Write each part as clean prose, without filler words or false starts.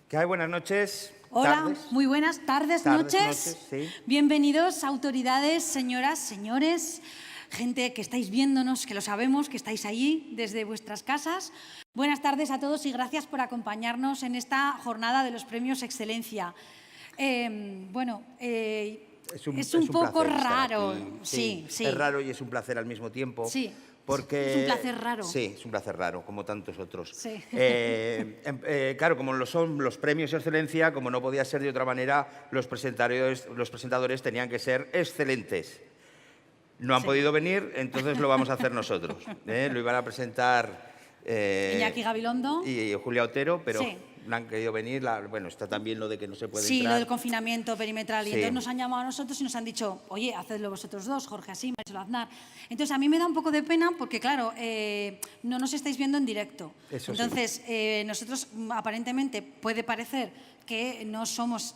¿Qué hay? Buenas noches. Hola, tardes. muy buenas tardes, noches. Sí. Bienvenidos, autoridades, señoras, señores, gente que estáis viéndonos, que lo sabemos, que estáis allí desde vuestras casas. Buenas tardes a todos y gracias por acompañarnos en esta jornada de los premios Excelencia. Es un poco raro. Sí. Es raro y es un placer al mismo tiempo. Sí. Porque, es un placer raro. Sí, es un placer raro, como tantos otros. Sí. Claro, como lo son los premios Excelencia, como no podía ser de otra manera, los presentadores tenían que ser excelentes. No han podido venir, entonces lo vamos a hacer nosotros. Lo iban a presentar Iñaki Gabilondo y Julia Otero, pero sí. no han querido venir. Bueno, está también lo de que no se puede sí, entrar. lo del confinamiento perimetral. Sí. Y entonces nos han llamado a nosotros y nos han dicho, oye, hacedlo vosotros dos, Jorge Así, Marisol Aznar. Entonces, a mí me da un poco de pena porque, claro, no nos estáis viendo en directo. Eso entonces, sí. Nosotros, aparentemente, puede parecer que no somos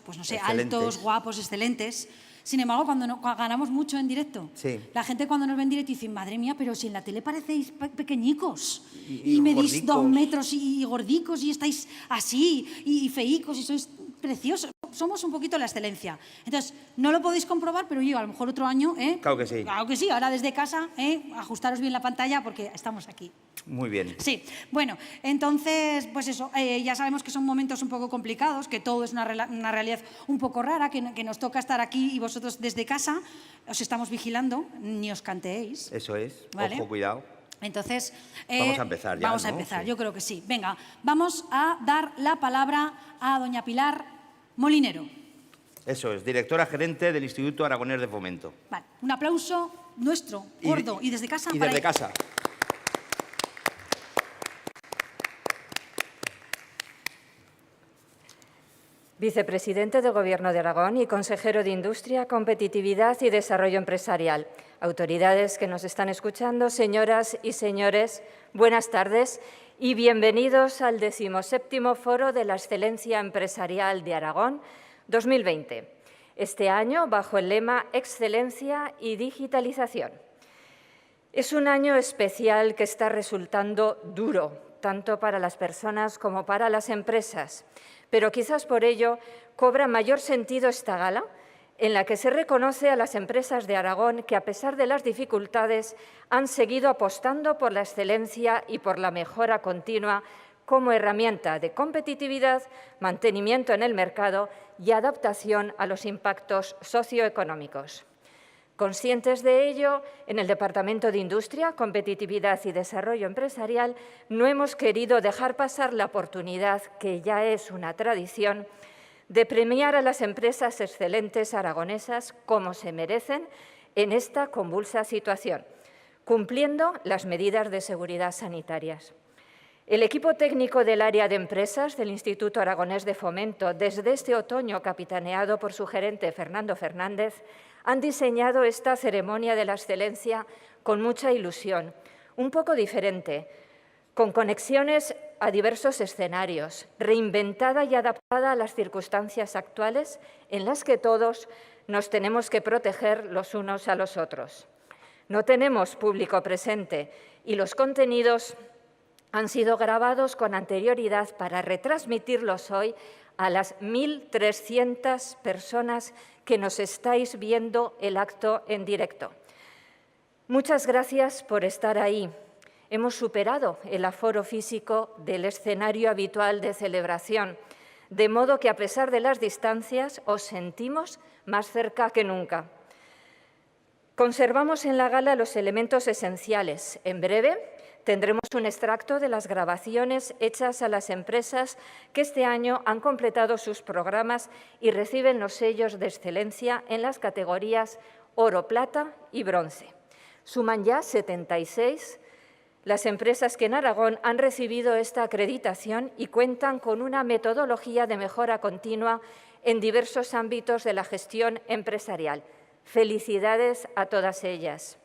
pues no sé, altos, guapos, excelentes. Sin embargo, cuando ganamos mucho en directo, sí. la gente cuando nos ve en directo dice, madre mía, pero si en la tele parecéis pequeñicos y medís gordicos. 2 metros y gordicos y estáis así y feicos y sois preciosos. Somos un poquito la excelencia. Entonces, no lo podéis comprobar, pero yo a lo mejor otro año... Claro que sí. Claro que sí. Ahora desde casa, ajustaros bien la pantalla porque estamos aquí. Muy bien. Sí, bueno, entonces, pues eso, ya sabemos que son momentos un poco complicados, que todo es una realidad un poco rara, que nos toca estar aquí y vosotros desde casa os estamos vigilando, ni os canteéis. Eso es, ¿vale? Ojo, cuidado. Entonces, vamos a empezar ya, vamos a ¿no? empezar, Sí. yo creo que sí. Venga, vamos a dar la palabra a doña Pilar Molinero. Eso es, directora gerente del Instituto Aragonés de Fomento. Vale, un aplauso nuestro, gordo, y desde casa. Y desde casa. Vicepresidente del Gobierno de Aragón y consejero de Industria, Competitividad y Desarrollo Empresarial. Autoridades que nos están escuchando, señoras y señores, buenas tardes y bienvenidos al 17º Foro de la Excelencia Empresarial de Aragón 2020. Este año bajo el lema Excelencia y Digitalización. Es un año especial que está resultando duro, tanto para las personas como para las empresas. Pero quizás por ello cobra mayor sentido esta gala, en la que se reconoce a las empresas de Aragón que, a pesar de las dificultades, han seguido apostando por la excelencia y por la mejora continua como herramienta de competitividad, mantenimiento en el mercado y adaptación a los impactos socioeconómicos. Conscientes de ello, en el Departamento de Industria, Competitividad y Desarrollo Empresarial no hemos querido dejar pasar la oportunidad, que ya es una tradición, de premiar a las empresas excelentes aragonesas como se merecen en esta convulsa situación, cumpliendo las medidas de seguridad sanitarias. El equipo técnico del área de empresas del Instituto Aragonés de Fomento, desde este otoño capitaneado por su gerente Fernando Fernández, han diseñado esta ceremonia de la excelencia con mucha ilusión, un poco diferente, con conexiones a diversos escenarios, reinventada y adaptada a las circunstancias actuales en las que todos nos tenemos que proteger los unos a los otros. No tenemos público presente y los contenidos han sido grabados con anterioridad para retransmitirlos hoy a las 1.300 personas que nos estáis viendo el acto en directo. Muchas gracias por estar ahí. Hemos superado el aforo físico del escenario habitual de celebración, de modo que, a pesar de las distancias, os sentimos más cerca que nunca. Conservamos en la gala los elementos esenciales. En breve tendremos un extracto de las grabaciones hechas a las empresas que este año han completado sus programas y reciben los sellos de excelencia en las categorías oro, plata y bronce. Suman ya 76 las empresas que en Aragón han recibido esta acreditación y cuentan con una metodología de mejora continua en diversos ámbitos de la gestión empresarial. Felicidades a todas ellas.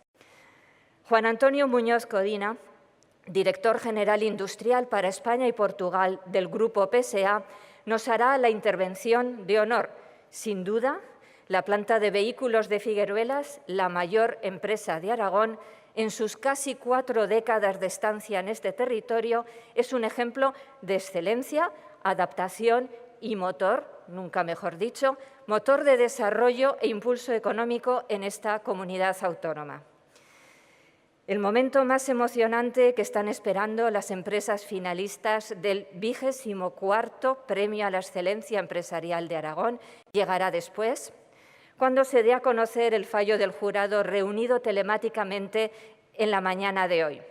Juan Antonio Muñoz Codina, director general industrial para España y Portugal del Grupo PSA, nos hará la intervención de honor. Sin duda, la planta de vehículos de Figueruelas, la mayor empresa de Aragón, en sus casi 4 décadas de estancia en este territorio, es un ejemplo de excelencia, adaptación y motor, nunca mejor dicho, motor de desarrollo e impulso económico en esta comunidad autónoma. El momento más emocionante que están esperando las empresas finalistas del 24º Premio a la Excelencia Empresarial de Aragón llegará después, cuando se dé a conocer el fallo del jurado reunido telemáticamente en la mañana de hoy.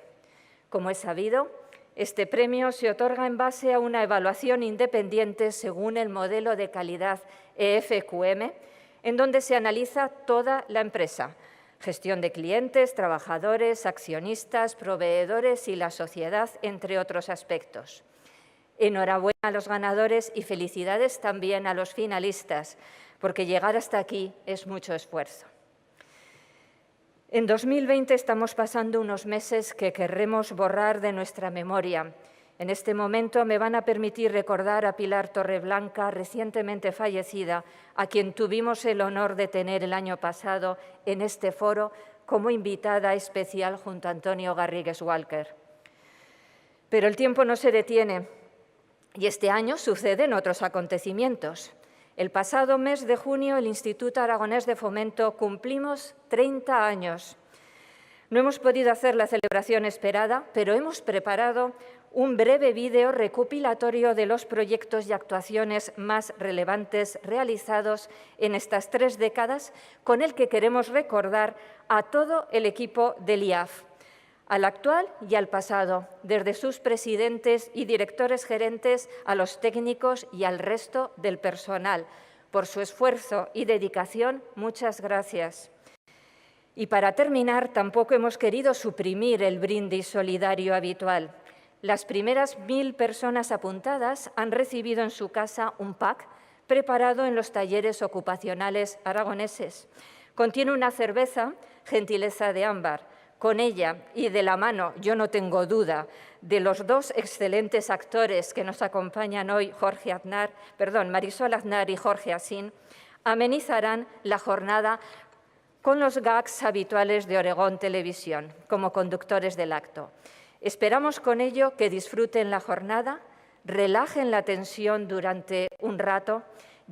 Como es sabido, este premio se otorga en base a una evaluación independiente según el modelo de calidad EFQM, en donde se analiza toda la empresa: gestión de clientes, trabajadores, accionistas, proveedores y la sociedad, entre otros aspectos. Enhorabuena a los ganadores y felicidades también a los finalistas, porque llegar hasta aquí es mucho esfuerzo. En 2020 estamos pasando unos meses que querremos borrar de nuestra memoria. En este momento me van a permitir recordar a Pilar Torreblanca, recientemente fallecida, a quien tuvimos el honor de tener el año pasado en este foro como invitada especial junto a Antonio Garrigues Walker. Pero el tiempo no se detiene y este año suceden otros acontecimientos. El pasado mes de junio, el Instituto Aragonés de Fomento cumplimos 30 años. No hemos podido hacer la celebración esperada, pero hemos preparado un breve vídeo recopilatorio de los proyectos y actuaciones más relevantes realizados en estas 3 décadas, con el que queremos recordar a todo el equipo del IAF, al actual y al pasado, desde sus presidentes y directores gerentes a los técnicos y al resto del personal. Por su esfuerzo y dedicación, muchas gracias. Y para terminar, tampoco hemos querido suprimir el brindis solidario habitual. Las primeras 1000 personas apuntadas han recibido en su casa un pack preparado en los talleres ocupacionales aragoneses. Contiene una cerveza, gentileza de Ámbar. Con ella y de la mano, yo no tengo duda, de los 2 excelentes actores que nos acompañan hoy, Marisol Aznar y Jorge Asín, amenizarán la jornada con los gags habituales de Oregón Televisión, como conductores del acto. Esperamos con ello que disfruten la jornada, relajen la tensión durante un rato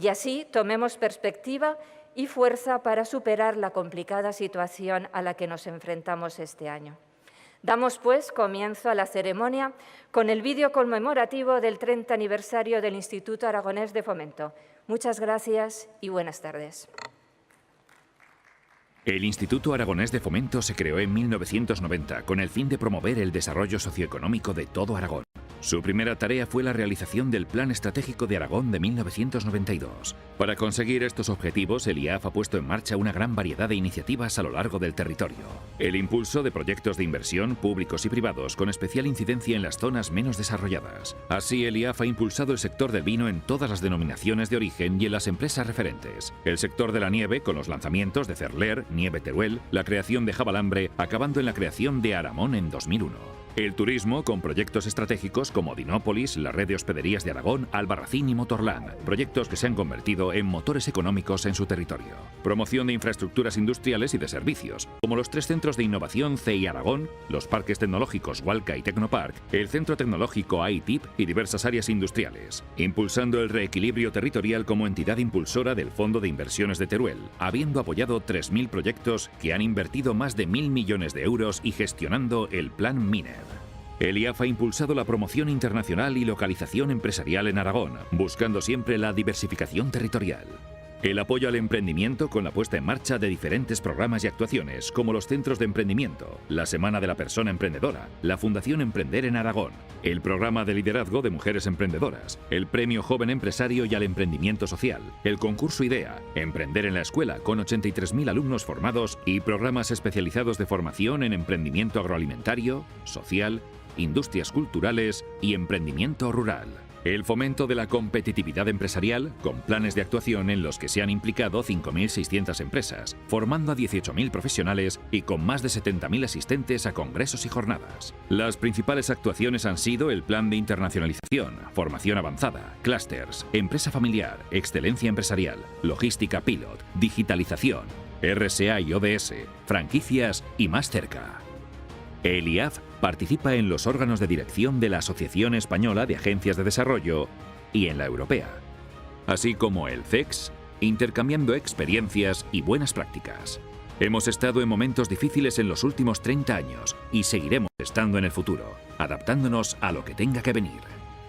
y así tomemos perspectiva y fuerza para superar la complicada situación a la que nos enfrentamos este año. Damos, pues, comienzo a la ceremonia con el vídeo conmemorativo del 30 aniversario del Instituto Aragonés de Fomento. Muchas gracias y buenas tardes. El Instituto Aragonés de Fomento se creó en 1990 con el fin de promover el desarrollo socioeconómico de todo Aragón. Su primera tarea fue la realización del Plan Estratégico de Aragón de 1992. Para conseguir estos objetivos, el IAF ha puesto en marcha una gran variedad de iniciativas a lo largo del territorio. El impulso de proyectos de inversión públicos y privados con especial incidencia en las zonas menos desarrolladas. Así, el IAF ha impulsado el sector del vino en todas las denominaciones de origen y en las empresas referentes. El sector de la nieve con los lanzamientos de Cerler, Nieve Teruel, la creación de Jabalambre, acabando en la creación de Aramón en 2001. El turismo con proyectos estratégicos como Dinópolis, la red de hospederías de Aragón, Albarracín y Motorland, proyectos que se han convertido en motores económicos en su territorio. Promoción de infraestructuras industriales y de servicios, como los 3 centros de innovación CEI Aragón, los parques tecnológicos Hualca y Tecnopark, el centro tecnológico AITIP y diversas áreas industriales. Impulsando el reequilibrio territorial como entidad impulsora del Fondo de Inversiones de Teruel, habiendo apoyado 3.000 proyectos que han invertido más de 1.000 millones de euros y gestionando el Plan MINER. El IAF ha impulsado la promoción internacional y localización empresarial en Aragón, buscando siempre la diversificación territorial. El apoyo al emprendimiento con la puesta en marcha de diferentes programas y actuaciones, como los centros de emprendimiento, la Semana de la Persona Emprendedora, la Fundación Emprender en Aragón, el programa de liderazgo de mujeres emprendedoras, el Premio Joven Empresario y al Emprendimiento Social, el concurso IDEA, Emprender en la Escuela con 83.000 alumnos formados y programas especializados de formación en emprendimiento agroalimentario, social, industrias culturales y emprendimiento rural. El fomento de la competitividad empresarial, con planes de actuación en los que se han implicado 5.600 empresas, formando a 18.000 profesionales y con más de 70.000 asistentes a congresos y jornadas. Las principales actuaciones han sido el Plan de Internacionalización, Formación Avanzada, Clusters, Empresa Familiar, Excelencia Empresarial, Logística Pilot, Digitalización, RSA y ODS, Franquicias y Más Cerca. El IAF participa en los órganos de dirección de la Asociación Española de Agencias de Desarrollo y en la Europea, así como el CEX, intercambiando experiencias y buenas prácticas. Hemos estado en momentos difíciles en los últimos 30 años y seguiremos estando en el futuro, adaptándonos a lo que tenga que venir.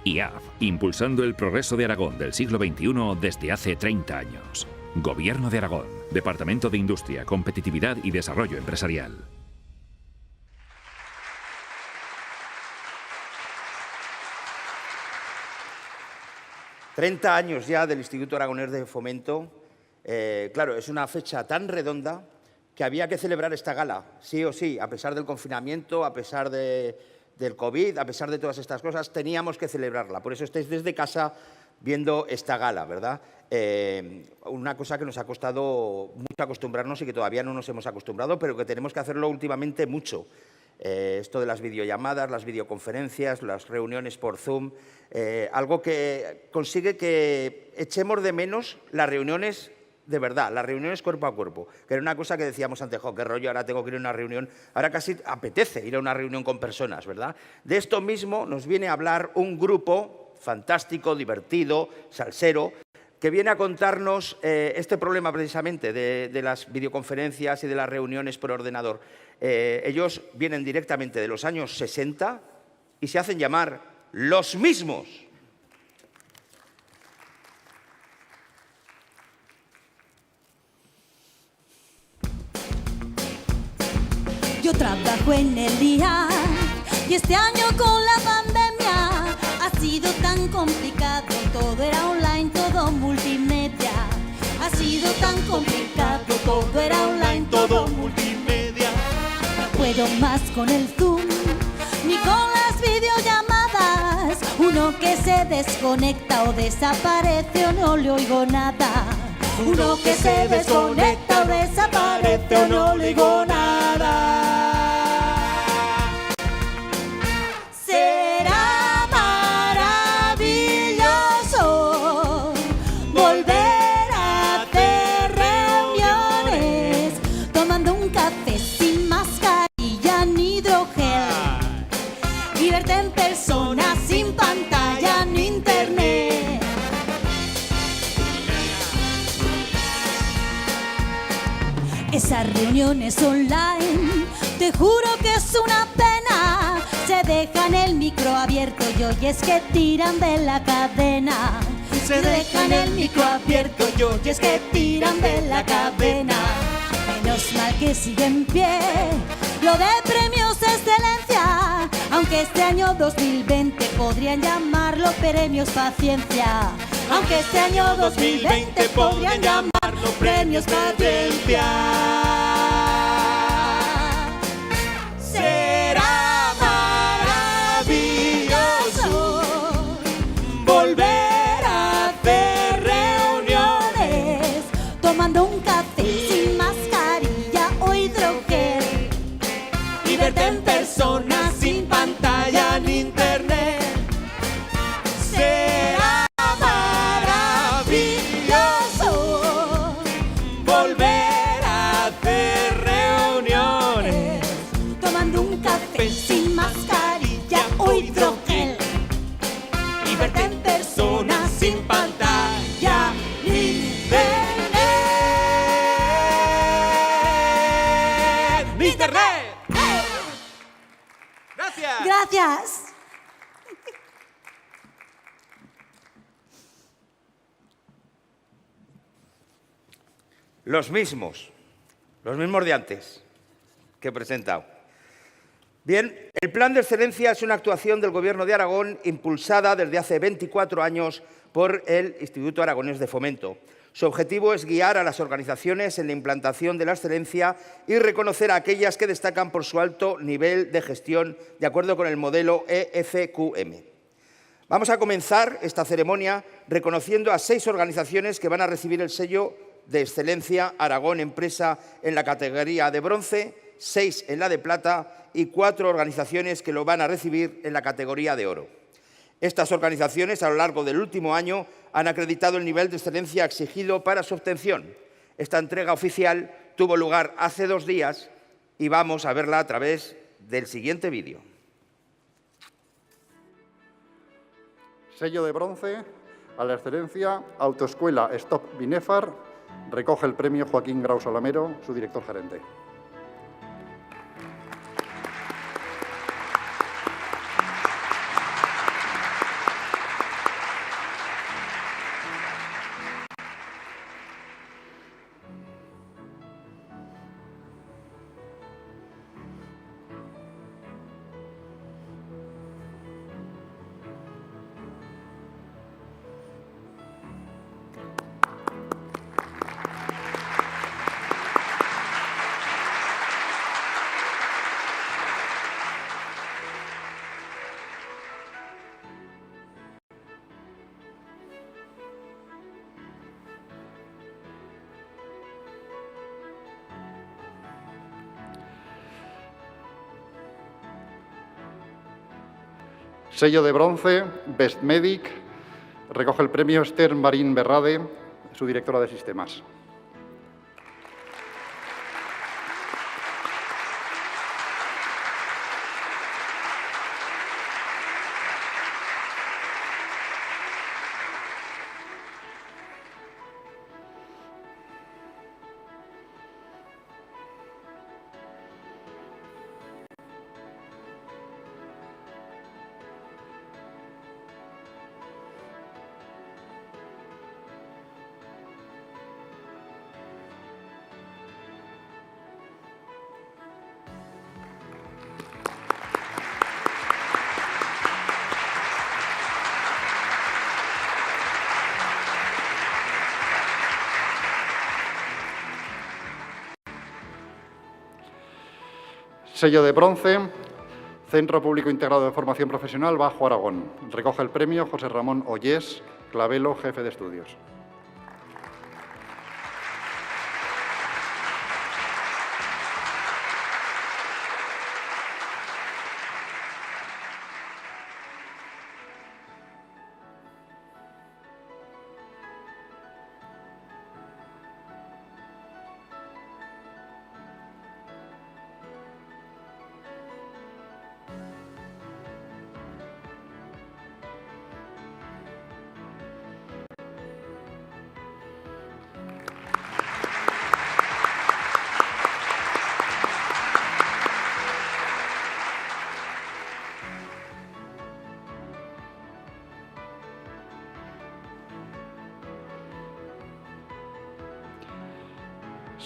IAF, impulsando el progreso de Aragón del siglo XXI desde hace 30 años. Gobierno de Aragón, Departamento de Industria, Competitividad y Desarrollo Empresarial. 30 años ya del Instituto Aragonés de Fomento. Claro, es una fecha tan redonda que había que celebrar esta gala, sí o sí, a pesar del confinamiento, a pesar del COVID, a pesar de todas estas cosas, teníamos que celebrarla. Por eso estáis desde casa viendo esta gala, ¿verdad? Una cosa que nos ha costado mucho acostumbrarnos y que todavía no nos hemos acostumbrado, pero que tenemos que hacerlo últimamente mucho. Esto de las videollamadas, las videoconferencias, las reuniones por Zoom, algo que consigue que echemos de menos las reuniones de verdad, las reuniones cuerpo a cuerpo, que era una cosa que decíamos antes, jo, qué rollo, ahora tengo que ir a una reunión, ahora casi apetece ir a una reunión con personas, ¿verdad? De esto mismo nos viene a hablar un grupo fantástico, divertido, salsero, que viene a contarnos este problema precisamente de las videoconferencias y de las reuniones por ordenador. Ellos vienen directamente de los años 60 y se hacen llamar Los Mismos. Yo trabajo en el IAF y este año con la pandemia ha sido tan complicado. Todo era online, todo multimedia. Ha sido tan complicado, todo era online, todo multimedia. No puedo más con el Zoom ni con las videollamadas. Uno que se desconecta o desaparece o no le oigo nada. Uno que se desconecta o desaparece o no le oigo nada. Será maravilloso volver a hacer reuniones tomando un café sin mascarilla ni hidrogel y verte en persona sin pantalla ni internet. Esas reuniones online, te juro que es una pena. Se dejan el micro abierto y oyes que tiran de la cadena. Se dejan el micro abierto y oyes que tiran de la cadena. Menos mal que sigue en pie lo de premios excelencia, aunque este año 2020 podrían llamarlo premios paciencia. Aunque este año 2020 podrían llamarlo premios paciencia. Será maravilloso volver a hacer reuniones tomando un café sin mascarilla o hidrogel y verte en persona sin pantalla ni internet. Será maravilloso volver a hacer reuniones tomando un café sin mascarilla o hidrogel y verte en persona sin pantalla ni internet. ¡Gracias! Gracias. Los mismos de antes que he presentado. Bien, el Plan de Excelencia es una actuación del Gobierno de Aragón impulsada desde hace 24 años por el Instituto Aragonés de Fomento. Su objetivo es guiar a las organizaciones en la implantación de la excelencia y reconocer a aquellas que destacan por su alto nivel de gestión de acuerdo con el modelo EFQM. Vamos a comenzar esta ceremonia reconociendo a 6 organizaciones que van a recibir el sello de excelencia Aragón Empresa en la categoría de bronce, 6 en la de plata y 4 organizaciones que lo van a recibir en la categoría de oro. Estas organizaciones a lo largo del último año han acreditado el nivel de excelencia exigido para su obtención. Esta entrega oficial tuvo lugar hace 2 días y vamos a verla a través del siguiente vídeo. Sello de bronce a la excelencia Autoescuela Stop Binefar. Recoge el premio Joaquín Grau Solamero, su director gerente. Sello de bronce, Best Medic, recoge el premio Esther Marín Berrade, su directora de sistemas. Sello de bronce, Centro Público Integrado de Formación Profesional Bajo Aragón. Recoge el premio José Ramón Ollés Clavelo, jefe de estudios.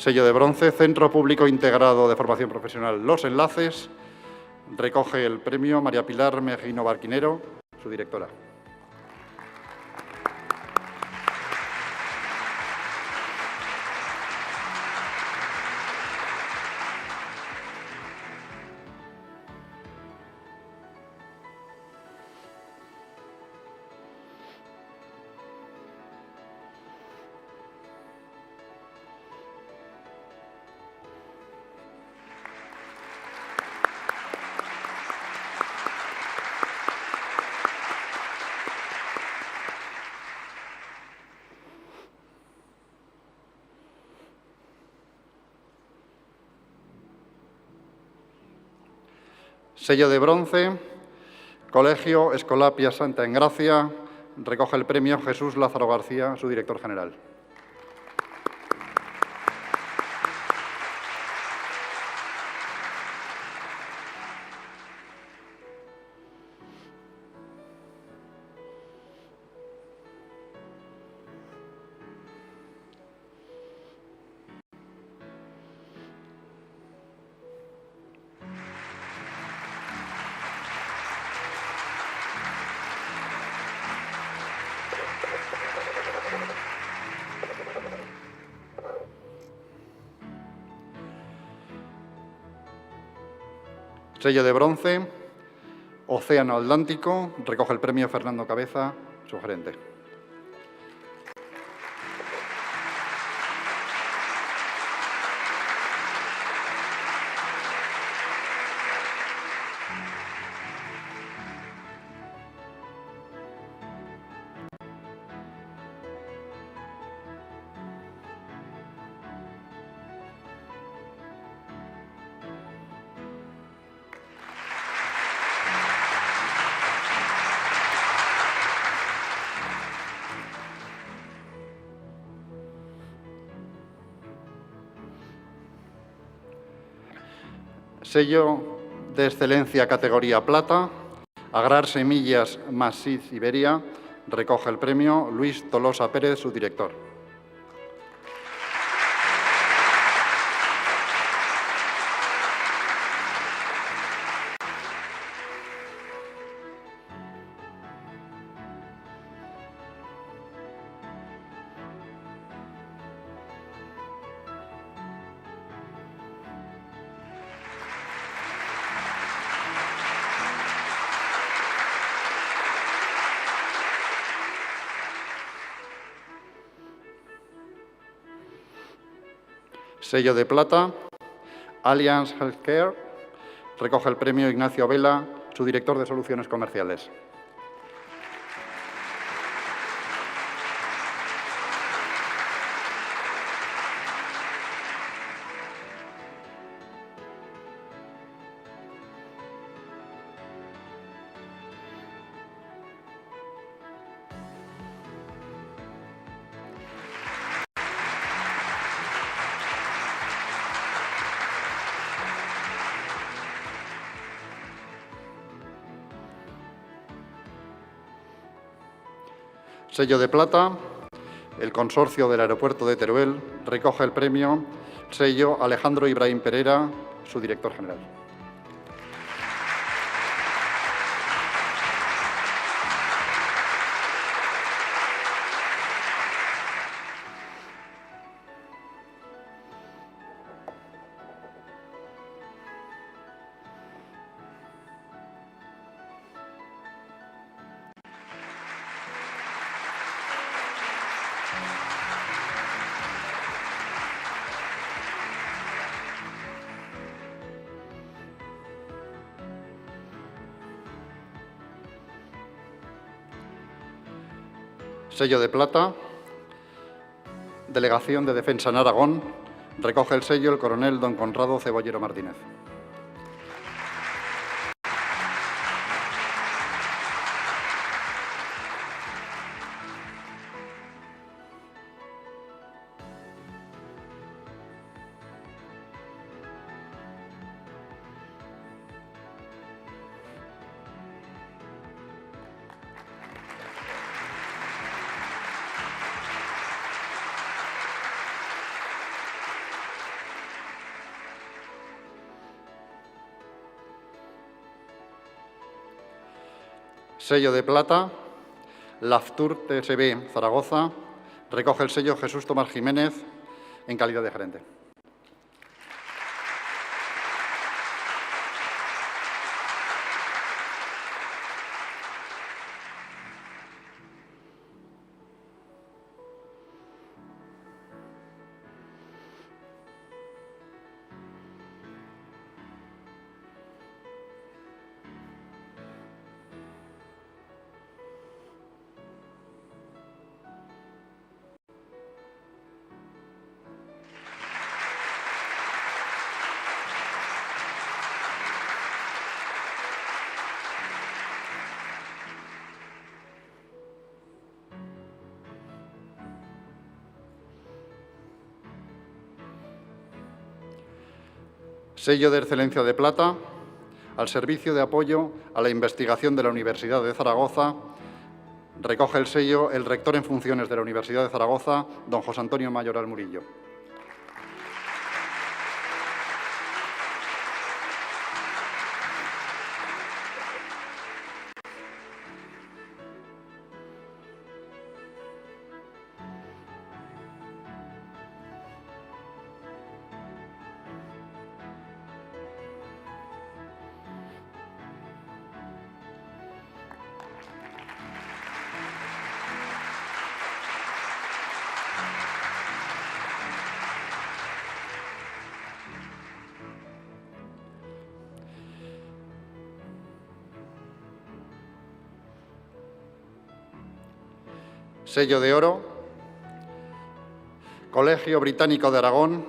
Sello de bronce, Centro Público Integrado de Formación Profesional Los Enlaces. Recoge el premio María Pilar Mejino Barquinero, su directora. Sello de bronce, Colegio Escolapia Santa Engracia, recoge el premio Jesús Lázaro García, su director general. Sello de bronce, Océano Atlántico, recoge el premio Fernando Cabeza, su gerente. Sello de excelencia categoría plata, Agrar Semillas Masí Iberia, recoge el premio Luis Tolosa Pérez, su director. Sello de plata, Allianz Healthcare, recoge el premio Ignacio Vela, su director de soluciones comerciales. Sello de plata, el consorcio del aeropuerto de Teruel recoge el premio sello Alejandro Ibrahim Pereira, su director general. Sello de plata, Delegación de Defensa en Aragón, recoge el sello el coronel don Conrado Cebollero Martínez. Sello de plata, Laftur TSB Zaragoza, recoge el sello Jesús Tomás Jiménez en calidad de gerente. Sello de excelencia de plata, al servicio de apoyo a la investigación de la Universidad de Zaragoza, recoge el sello el rector en funciones de la Universidad de Zaragoza, don José Antonio Mayoral Murillo. Sello de oro, Colegio Británico de Aragón,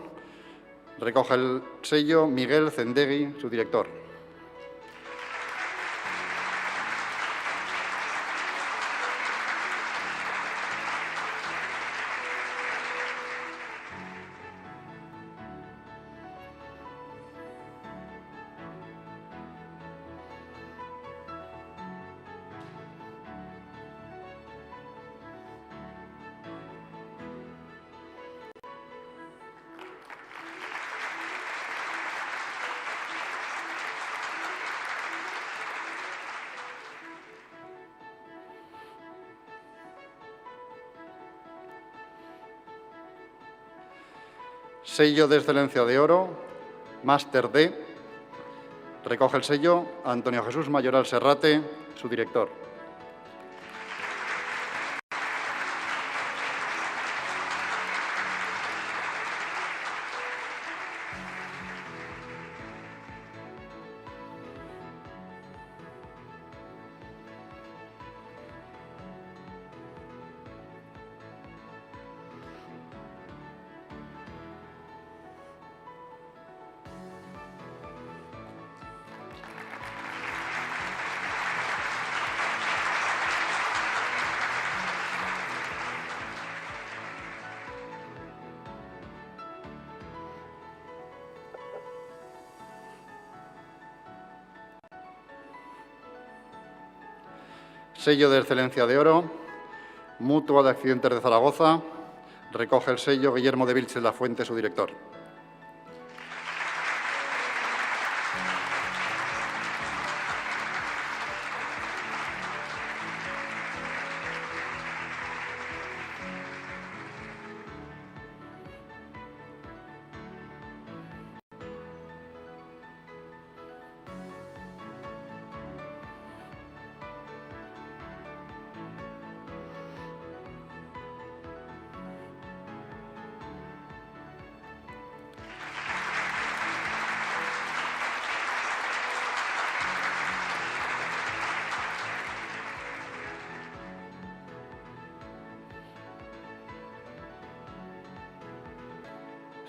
recoge el sello Miguel Zendegui, su director. Sello de Excelencia de Oro, Máster D. Recoge el sello Antonio Jesús Mayoral Serrate, su director. Sello de Excelencia de Oro, Mutua de Accidentes de Zaragoza. Recoge el sello Guillermo de Vilches La Fuente, su director.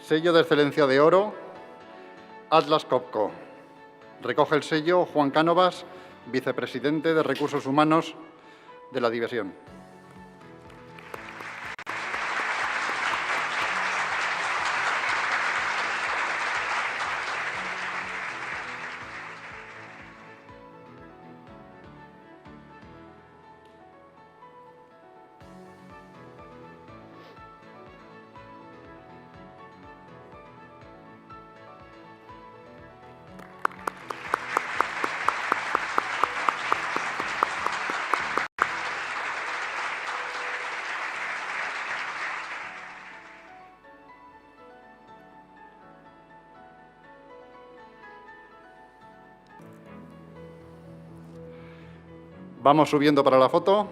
Sello de Excelencia de Oro, Atlas Copco. Recoge el sello Juan Cánovas, vicepresidente de Recursos Humanos de la División. Vamos subiendo para la foto.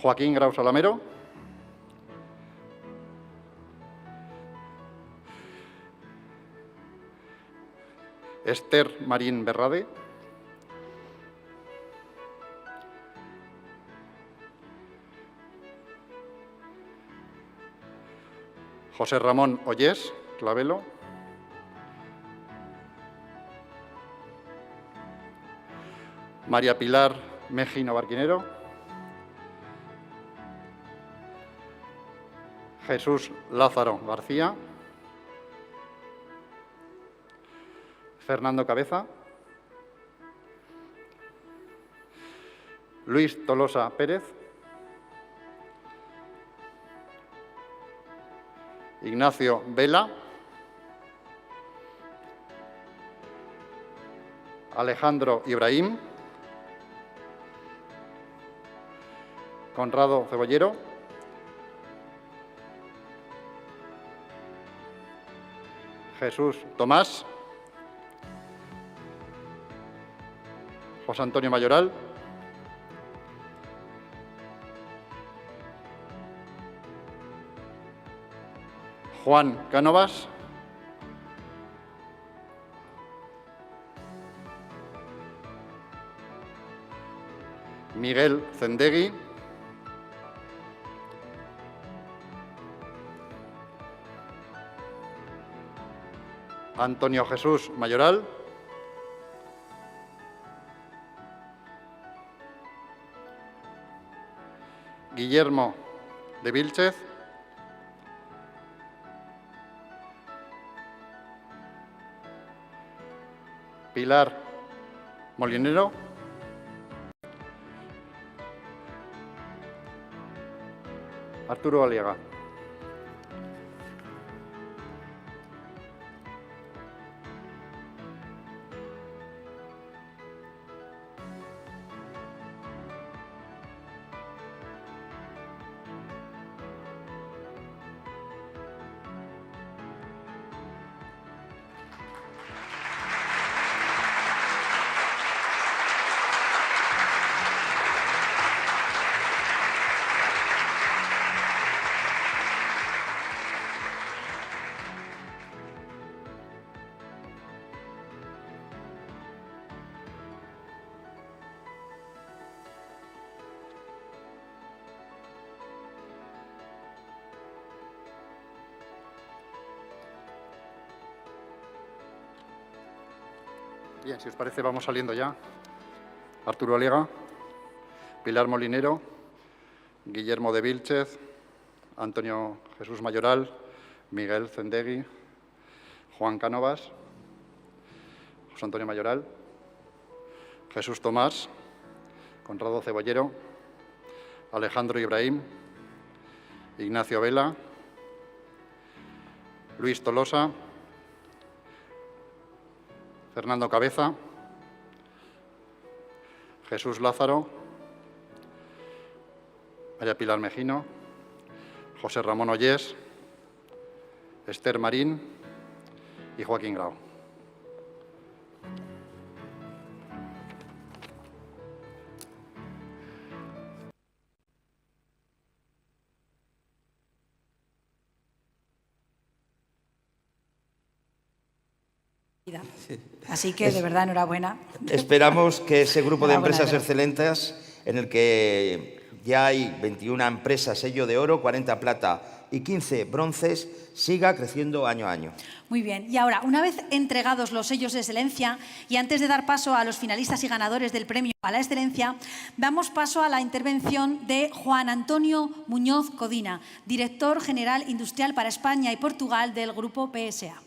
Joaquín Grau Salamero. Esther Marín Berrade. José Ramón Ollés Clavelo. María Pilar Mejino Barquinero. Jesús Lázaro García. Fernando Cabeza. Luis Tolosa Pérez. Ignacio Vela. Alejandro Ibrahim. Conrado Cebollero. Jesús Tomás. José Antonio Mayoral. Juan Cánovas. Miguel Zendegui. Antonio Jesús Mayoral. Guillermo de Vilches. Pilar Molinero. Arturo Aliaga. Bien, si os parece, vamos saliendo ya. Arturo Aliaga, Pilar Molinero, Guillermo de Vílchez, Antonio Jesús Mayoral, Miguel Zendegui, Juan Cánovas, José Antonio Mayoral, Jesús Tomás, Conrado Cebollero, Alejandro Ibrahim, Ignacio Vela, Luis Tolosa, Fernando Cabeza, Jesús Lázaro, María Pilar Mejino, José Ramón Ollés, Esther Marín y Joaquín Grau. Así que, de verdad, enhorabuena. Esperamos que ese grupo de Enhorabuena, empresas de excelentes, en el que ya hay 21 empresas sello de oro, 40 plata y 15 bronces, siga creciendo año a año. Muy bien. Y ahora, una vez entregados los sellos de excelencia y antes de dar paso a los finalistas y ganadores del premio a la excelencia, damos paso a la intervención de Juan Antonio Muñoz Codina, director general industrial para España y Portugal del Grupo PSA.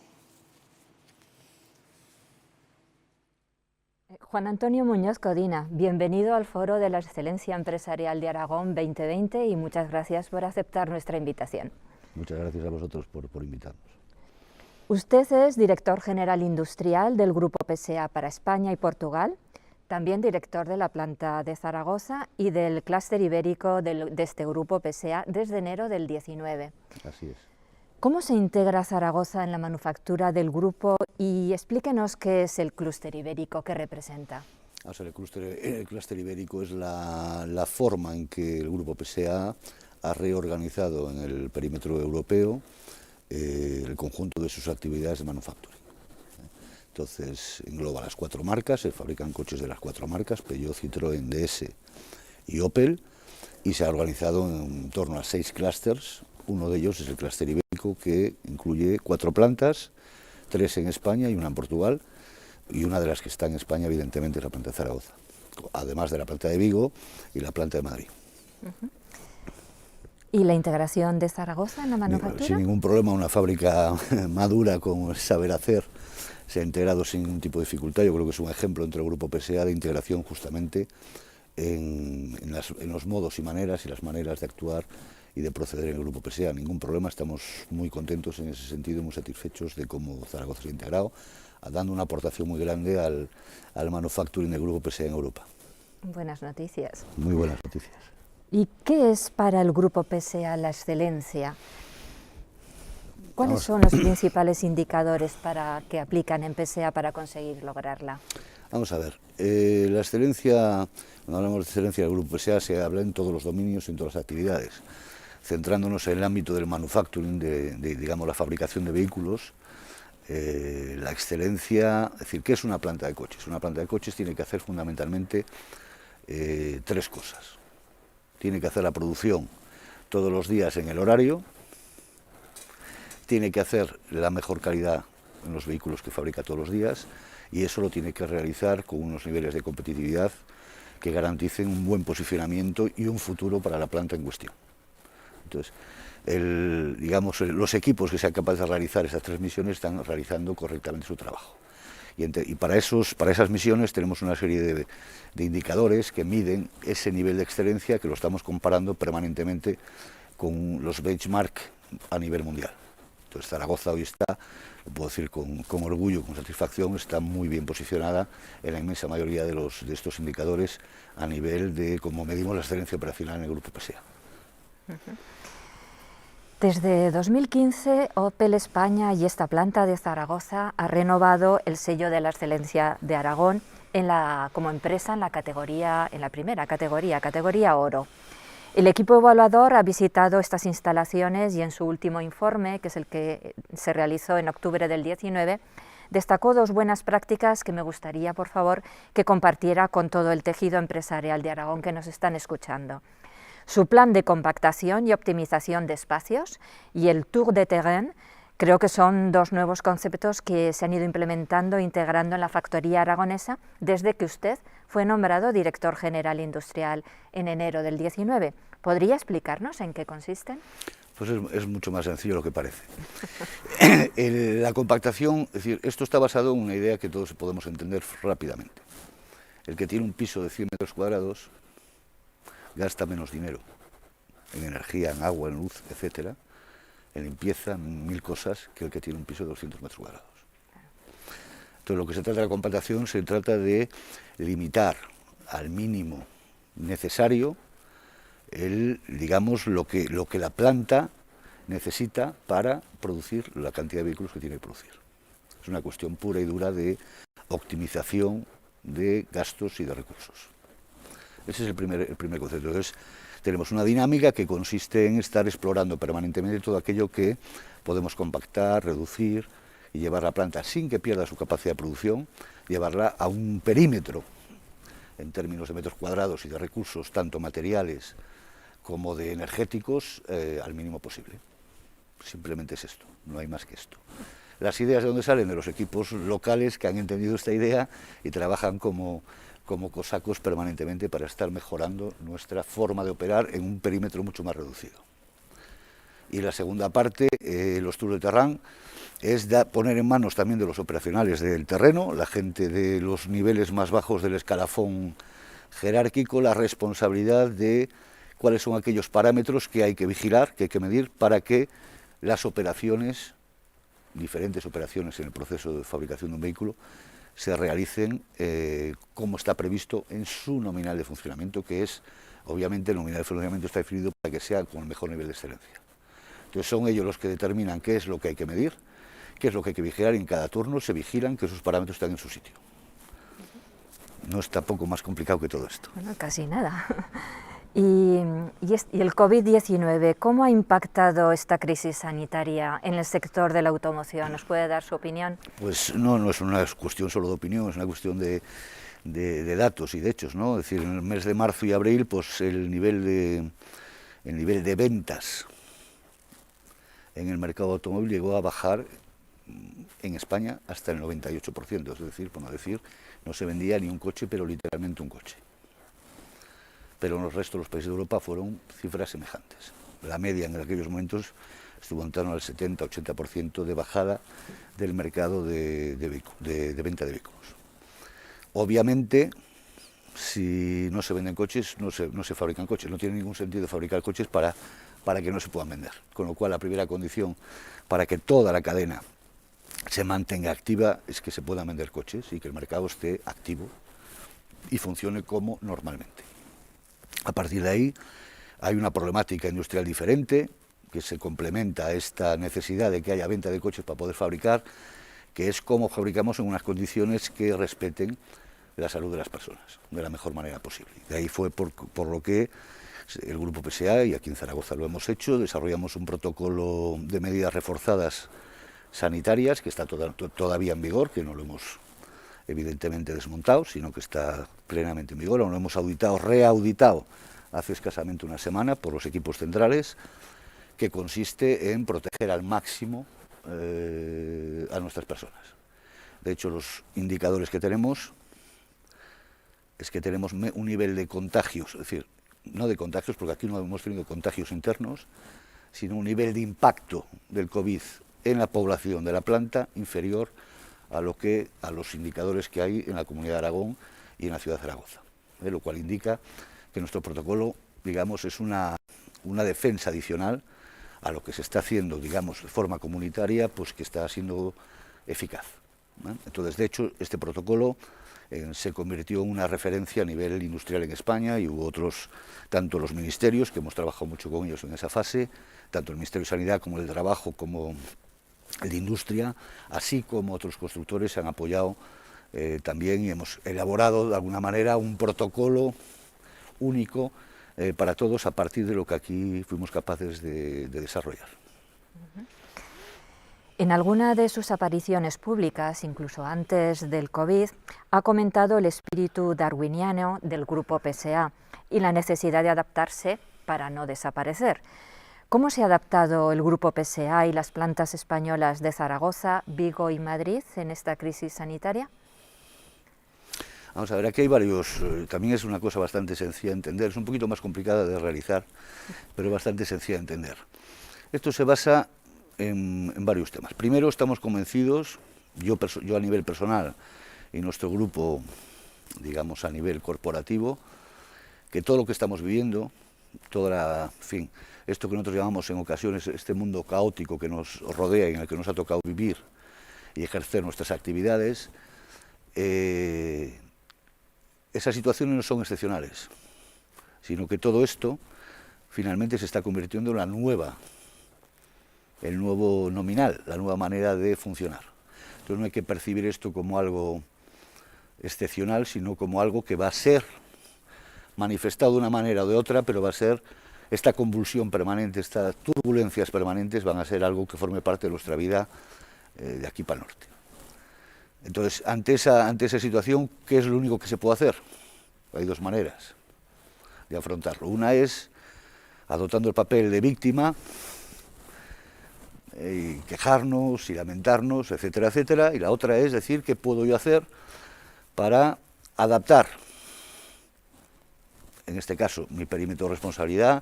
Juan Antonio Muñoz Codina, bienvenido al Foro de la Excelencia Empresarial de Aragón 2020 y muchas gracias por aceptar nuestra invitación. Muchas gracias a vosotros por invitarnos. Usted es director general industrial del Grupo PSA para España y Portugal, también director de la planta de Zaragoza y del clúster ibérico de este Grupo PSA desde enero del 19. Así es. ¿Cómo se integra Zaragoza en la manufactura del grupo y explíquenos qué es el clúster ibérico, qué representa? O sea, el clúster ibérico es la forma en que el Grupo PSA ha reorganizado en el perímetro europeo el conjunto de sus actividades de manufacturing. Entonces, engloba las 4 marcas, se fabrican coches de las 4 marcas, Peugeot, Citroën, DS y Opel, y se ha organizado en torno a 6 clústeres. Uno de ellos es el clúster ibérico, que incluye 4 plantas, 3 en España y una en Portugal, y una de las que está en España, evidentemente, es la planta de Zaragoza, además de la planta de Vigo y la planta de Madrid. ¿Y la integración de Zaragoza en la manufactura? Sin ningún problema, una fábrica madura con saber hacer, se ha integrado sin ningún tipo de dificultad. Yo creo que es un ejemplo entre el Grupo PSA de integración justamente en los modos y maneras y las maneras de actuar y de proceder en el Grupo PSA. Ningún problema, estamos muy contentos en ese sentido, muy satisfechos de cómo Zaragoza se ha integrado, dando una aportación muy grande al manufacturing del Grupo PSA en Europa. Buenas noticias. Muy buenas noticias. ¿Y qué es para el Grupo PSA la excelencia? ¿Cuáles son los principales indicadores que aplican en PSA para conseguir lograrla? Vamos a ver, la excelencia, cuando hablamos de excelencia del Grupo PSA, se habla en todos los dominios y en todas las actividades. Centrándonos en el ámbito del manufacturing, digamos, la fabricación de vehículos, la excelencia, es decir, ¿qué es una planta de coches? Una planta de coches tiene que hacer fundamentalmente 3 cosas. Tiene que hacer la producción todos los días en el horario, tiene que hacer la mejor calidad en los vehículos que fabrica todos los días, y eso lo tiene que realizar con unos niveles de competitividad que garanticen un buen posicionamiento y un futuro para la planta en cuestión. Entonces, digamos, los equipos que sean capaces de realizar esas 3 misiones están realizando correctamente su trabajo. Y para esas misiones tenemos una serie de indicadores que miden ese nivel de excelencia, que lo estamos comparando permanentemente con los benchmark a nivel mundial. Entonces, Zaragoza hoy está, lo puedo decir con orgullo, con satisfacción, está muy bien posicionada en la inmensa mayoría de estos indicadores a nivel de cómo medimos la excelencia operacional en el Grupo PSA. Desde 2015, Opel España y esta planta de Zaragoza ha renovado el sello de la excelencia de Aragón como empresa en la primera categoría oro. El equipo evaluador ha visitado estas instalaciones y en su último informe, que es el que se realizó en octubre del 19, destacó 2 buenas prácticas que me gustaría, por favor, que compartiera con todo el tejido empresarial de Aragón que nos están escuchando. Su plan de compactación y optimización de espacios y el tour de terrain, Creo que son dos nuevos conceptos que se han ido implementando e integrando en la factoría aragonesa desde que usted fue nombrado director general industrial en enero del 19. ¿Podría explicarnos en qué consisten? Pues es mucho más sencillo de lo que parece. La compactación, es decir, esto está basado en una idea que todos podemos entender rápidamente. El que tiene un piso de 100 metros cuadrados gasta menos dinero en energía, en agua, en luz, etcétera, en limpieza, en 1000 cosas, que el que tiene un piso de 200 metros cuadrados. Entonces, lo que se trata de la compactación se trata de limitar al mínimo necesario digamos, lo que la planta necesita para producir la cantidad de vehículos que tiene que producir. Es una cuestión pura y dura de optimización de gastos y de recursos. Ese es el primer concepto. Entonces, tenemos una dinámica que consiste en estar explorando permanentemente todo aquello que podemos compactar, reducir y llevar la planta sin que pierda su capacidad de producción, llevarla a un perímetro en términos de metros cuadrados y de recursos, tanto materiales como de energéticos, al mínimo posible. Simplemente es esto, no hay más que esto. Las ideas de dónde salen, de los equipos locales que han entendido esta idea y trabajan como cosacos permanentemente para estar mejorando nuestra forma de operar en un perímetro mucho más reducido. Y la segunda parte, los tours de terrain, es poner en manos también de los operacionales del terreno, la gente de los niveles más bajos del escalafón jerárquico, la responsabilidad de cuáles son aquellos parámetros que hay que vigilar, que hay que medir, para que las operaciones, diferentes operaciones en el proceso de fabricación de un vehículo, se realicen como está previsto en su nominal de funcionamiento, que es, obviamente, el nominal de funcionamiento está definido para que sea con el mejor nivel de excelencia. Entonces son ellos los que determinan qué es lo que hay que medir, qué es lo que hay que vigilar, y en cada turno se vigilan que esos parámetros están en su sitio. No es tampoco más complicado que todo esto. Bueno, casi nada. Y el COVID-19, ¿cómo ha impactado esta crisis sanitaria en el sector de la automoción? ¿Nos puede dar su opinión? Pues no es una cuestión solo de opinión, es una cuestión de datos y de hechos, ¿no? Es decir, en el mes de marzo y abril, pues el nivel de ventas en el mercado automóvil llegó a bajar en España hasta el 98%, es decir, por no decir, no se vendía ni un coche, pero literalmente un coche. Pero en el resto de los países de Europa fueron cifras semejantes. La media en aquellos momentos estuvo en torno al 70-80% de bajada del mercado de venta de vehículos. Obviamente, si no se venden coches, no se fabrican coches. No tiene ningún sentido fabricar coches para que no se puedan vender. Con lo cual, la primera condición para que toda la cadena se mantenga activa es que se puedan vender coches y que el mercado esté activo y funcione como normalmente. A partir de ahí hay una problemática industrial diferente que se complementa a esta necesidad de que haya venta de coches para poder fabricar, que es cómo fabricamos en unas condiciones que respeten la salud de las personas de la mejor manera posible. De ahí fue por lo que el Grupo PSA, y aquí en Zaragoza lo hemos hecho, desarrollamos un protocolo de medidas reforzadas sanitarias que está todavía en vigor, que no lo hemos evidentemente desmontado, sino que está plenamente en vigor. Lo hemos reauditado hace escasamente una semana por los equipos centrales, que consiste en proteger al máximo a nuestras personas. De hecho, los indicadores que tenemos es que tenemos un nivel de contagios, es decir, no de contagios, porque aquí no hemos tenido contagios internos, sino un nivel de impacto del COVID en la población de la planta inferior a los indicadores que hay en la Comunidad de Aragón y en la ciudad de Zaragoza, lo cual indica que nuestro protocolo, digamos, es una defensa adicional a lo que se está haciendo, digamos, de forma comunitaria, pues que está siendo eficaz, ¿no? Entonces, de hecho, este protocolo se convirtió en una referencia a nivel industrial en España, y hubo otros, tanto los ministerios, que hemos trabajado mucho con ellos en esa fase, tanto el Ministerio de Sanidad como el de Trabajo, como el de Industria, así como otros constructores se han apoyado también, y hemos elaborado de alguna manera un protocolo único para todos a partir de lo que aquí fuimos capaces de desarrollar. En alguna de sus apariciones públicas, incluso antes del COVID, ha comentado el espíritu darwiniano del Grupo PSA y la necesidad de adaptarse para no desaparecer. ¿Cómo se ha adaptado el Grupo PSA y las plantas españolas de Zaragoza, Vigo y Madrid en esta crisis sanitaria? Vamos a ver, aquí hay varios, también es una cosa bastante sencilla de entender, es un poquito más complicada de realizar, pero bastante sencilla de entender. Esto se basa en varios temas. Primero, estamos convencidos, yo a nivel personal y nuestro grupo, digamos, a nivel corporativo, que todo lo que estamos viviendo, esto que nosotros llamamos en ocasiones este mundo caótico que nos rodea y en el que nos ha tocado vivir y ejercer nuestras actividades, esas situaciones no son excepcionales, sino que todo esto finalmente se está convirtiendo en el nuevo nominal, la nueva manera de funcionar. Entonces no hay que percibir esto como algo excepcional, sino como algo que va a ser manifestado de una manera o de otra, pero va a ser esta convulsión permanente, estas turbulencias permanentes van a ser algo que forme parte de nuestra vida de aquí para el norte. Entonces, ante esa situación, ¿qué es lo único que se puede hacer? Hay dos maneras de afrontarlo. Una es adoptando el papel de víctima, y quejarnos y lamentarnos, etcétera, etcétera, y la otra es decir, ¿qué puedo yo hacer para adaptar, en este caso, mi perímetro de responsabilidad,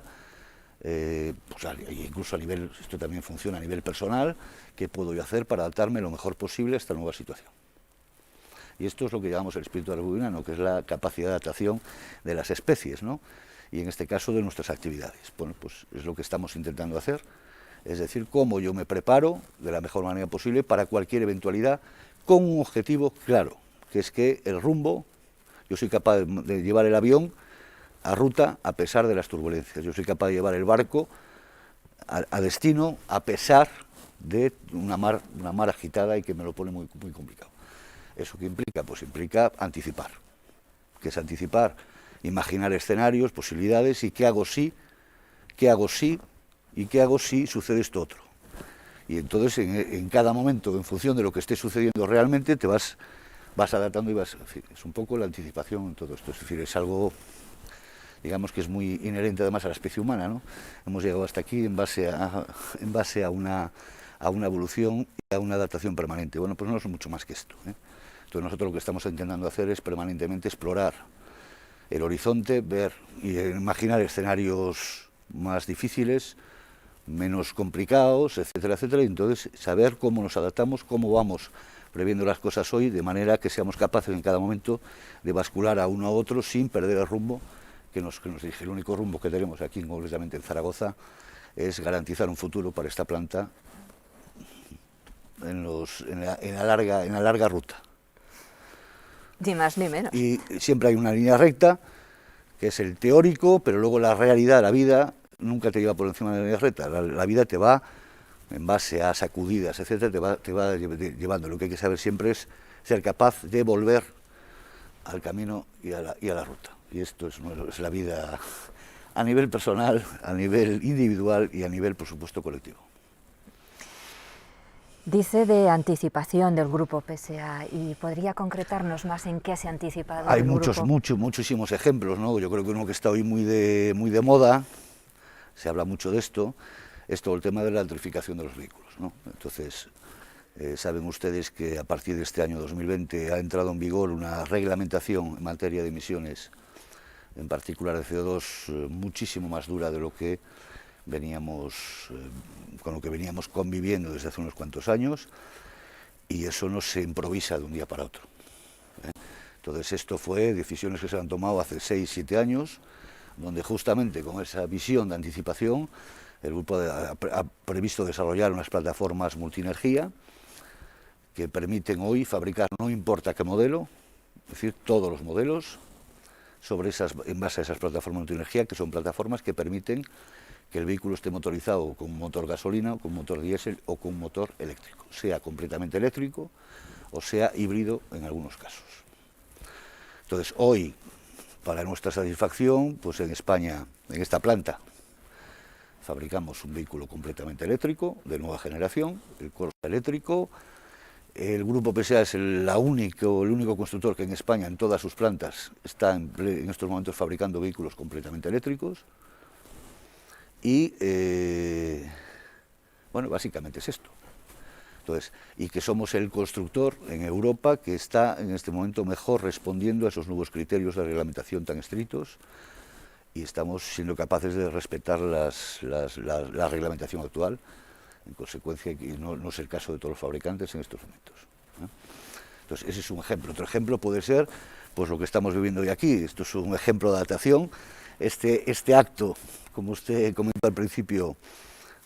incluso a nivel, esto también funciona a nivel personal, qué puedo yo hacer para adaptarme lo mejor posible a esta nueva situación? Y esto es lo que llamamos el espíritu darwiniano, que es la capacidad de adaptación de las especies, ¿no? Y en este caso de nuestras actividades. Bueno, pues es lo que estamos intentando hacer, es decir, cómo yo me preparo de la mejor manera posible para cualquier eventualidad con un objetivo claro, que es que el rumbo, yo soy capaz de llevar el avión a ruta a pesar de las turbulencias, yo soy capaz de llevar el barco a destino a pesar de una mar agitada y que me lo pone muy, muy complicado. ¿Eso qué implica? Pues implica anticipar. ¿Qué es anticipar? Imaginar escenarios, posibilidades y qué hago si sucede esto otro. Y entonces en cada momento, en función de lo que esté sucediendo realmente, te vas adaptando y es un poco la anticipación en todo esto. Es decir, es algo, digamos, que es muy inherente además a la especie humana, ¿no? Hemos llegado hasta aquí en base a una evolución y a una adaptación permanente. Bueno, pues no es mucho más que esto, ¿eh? Entonces nosotros lo que estamos intentando hacer es permanentemente explorar el horizonte, ver y imaginar escenarios más difíciles, menos complicados, etcétera, etcétera, y entonces saber cómo nos adaptamos, cómo vamos previendo las cosas hoy, de manera que seamos capaces en cada momento de bascular a uno a otro sin perder el rumbo que nos dirige. El único rumbo que tenemos aquí, concretamente en Zaragoza, es garantizar un futuro para esta planta en la larga ruta. Ni más ni menos. Y siempre hay una línea recta, que es el teórico, pero luego la realidad, la vida, nunca te lleva por encima de la línea recta. La vida te va, en base a sacudidas, etcétera, te va llevando. Lo que hay que saber siempre es ser capaz de volver al camino y a la ruta. Y esto es la vida a nivel personal, a nivel individual y a nivel, por supuesto, colectivo. Dice de anticipación del Grupo PSA, ¿y podría concretarnos más en qué se ha anticipado? Hay muchísimos ejemplos, ¿no? Yo creo que uno que está hoy muy de moda, se habla mucho de esto, es todo el tema de la electrificación de los vehículos, ¿no? Entonces, saben ustedes que a partir de este año 2020 ha entrado en vigor una reglamentación en materia de emisiones, en particular de CO2, muchísimo más dura de lo que con lo que veníamos conviviendo desde hace unos cuantos años, y eso no se improvisa de un día para otro, ¿eh? Entonces esto fue decisiones que se han tomado hace 6, 7 años, donde justamente con esa visión de anticipación el grupo ha previsto desarrollar unas plataformas multienergía que permiten hoy fabricar, no importa qué modelo, es decir, todos los modelos, en base a esas plataformas multienergía, que son plataformas que permiten que el vehículo esté motorizado con un motor gasolina, con un motor diésel o con un motor eléctrico, sea completamente eléctrico o sea híbrido en algunos casos. Entonces, hoy, para nuestra satisfacción, pues en España, en esta planta, fabricamos un vehículo completamente eléctrico, de nueva generación, el Corsa eléctrico. El Grupo PSA es el único constructor que en España, en todas sus plantas, está en estos momentos fabricando vehículos completamente eléctricos. y, bueno, básicamente es esto. Entonces, y que somos el constructor en Europa que está en este momento mejor respondiendo a esos nuevos criterios de reglamentación tan estrictos, y estamos siendo capaces de respetar la reglamentación actual, en consecuencia, que no es el caso de todos los fabricantes en estos momentos, ¿no? Entonces, ese es un ejemplo. Otro ejemplo puede ser pues, lo que estamos viviendo hoy aquí. Esto es un ejemplo de adaptación. Este acto, como usted comentó al principio,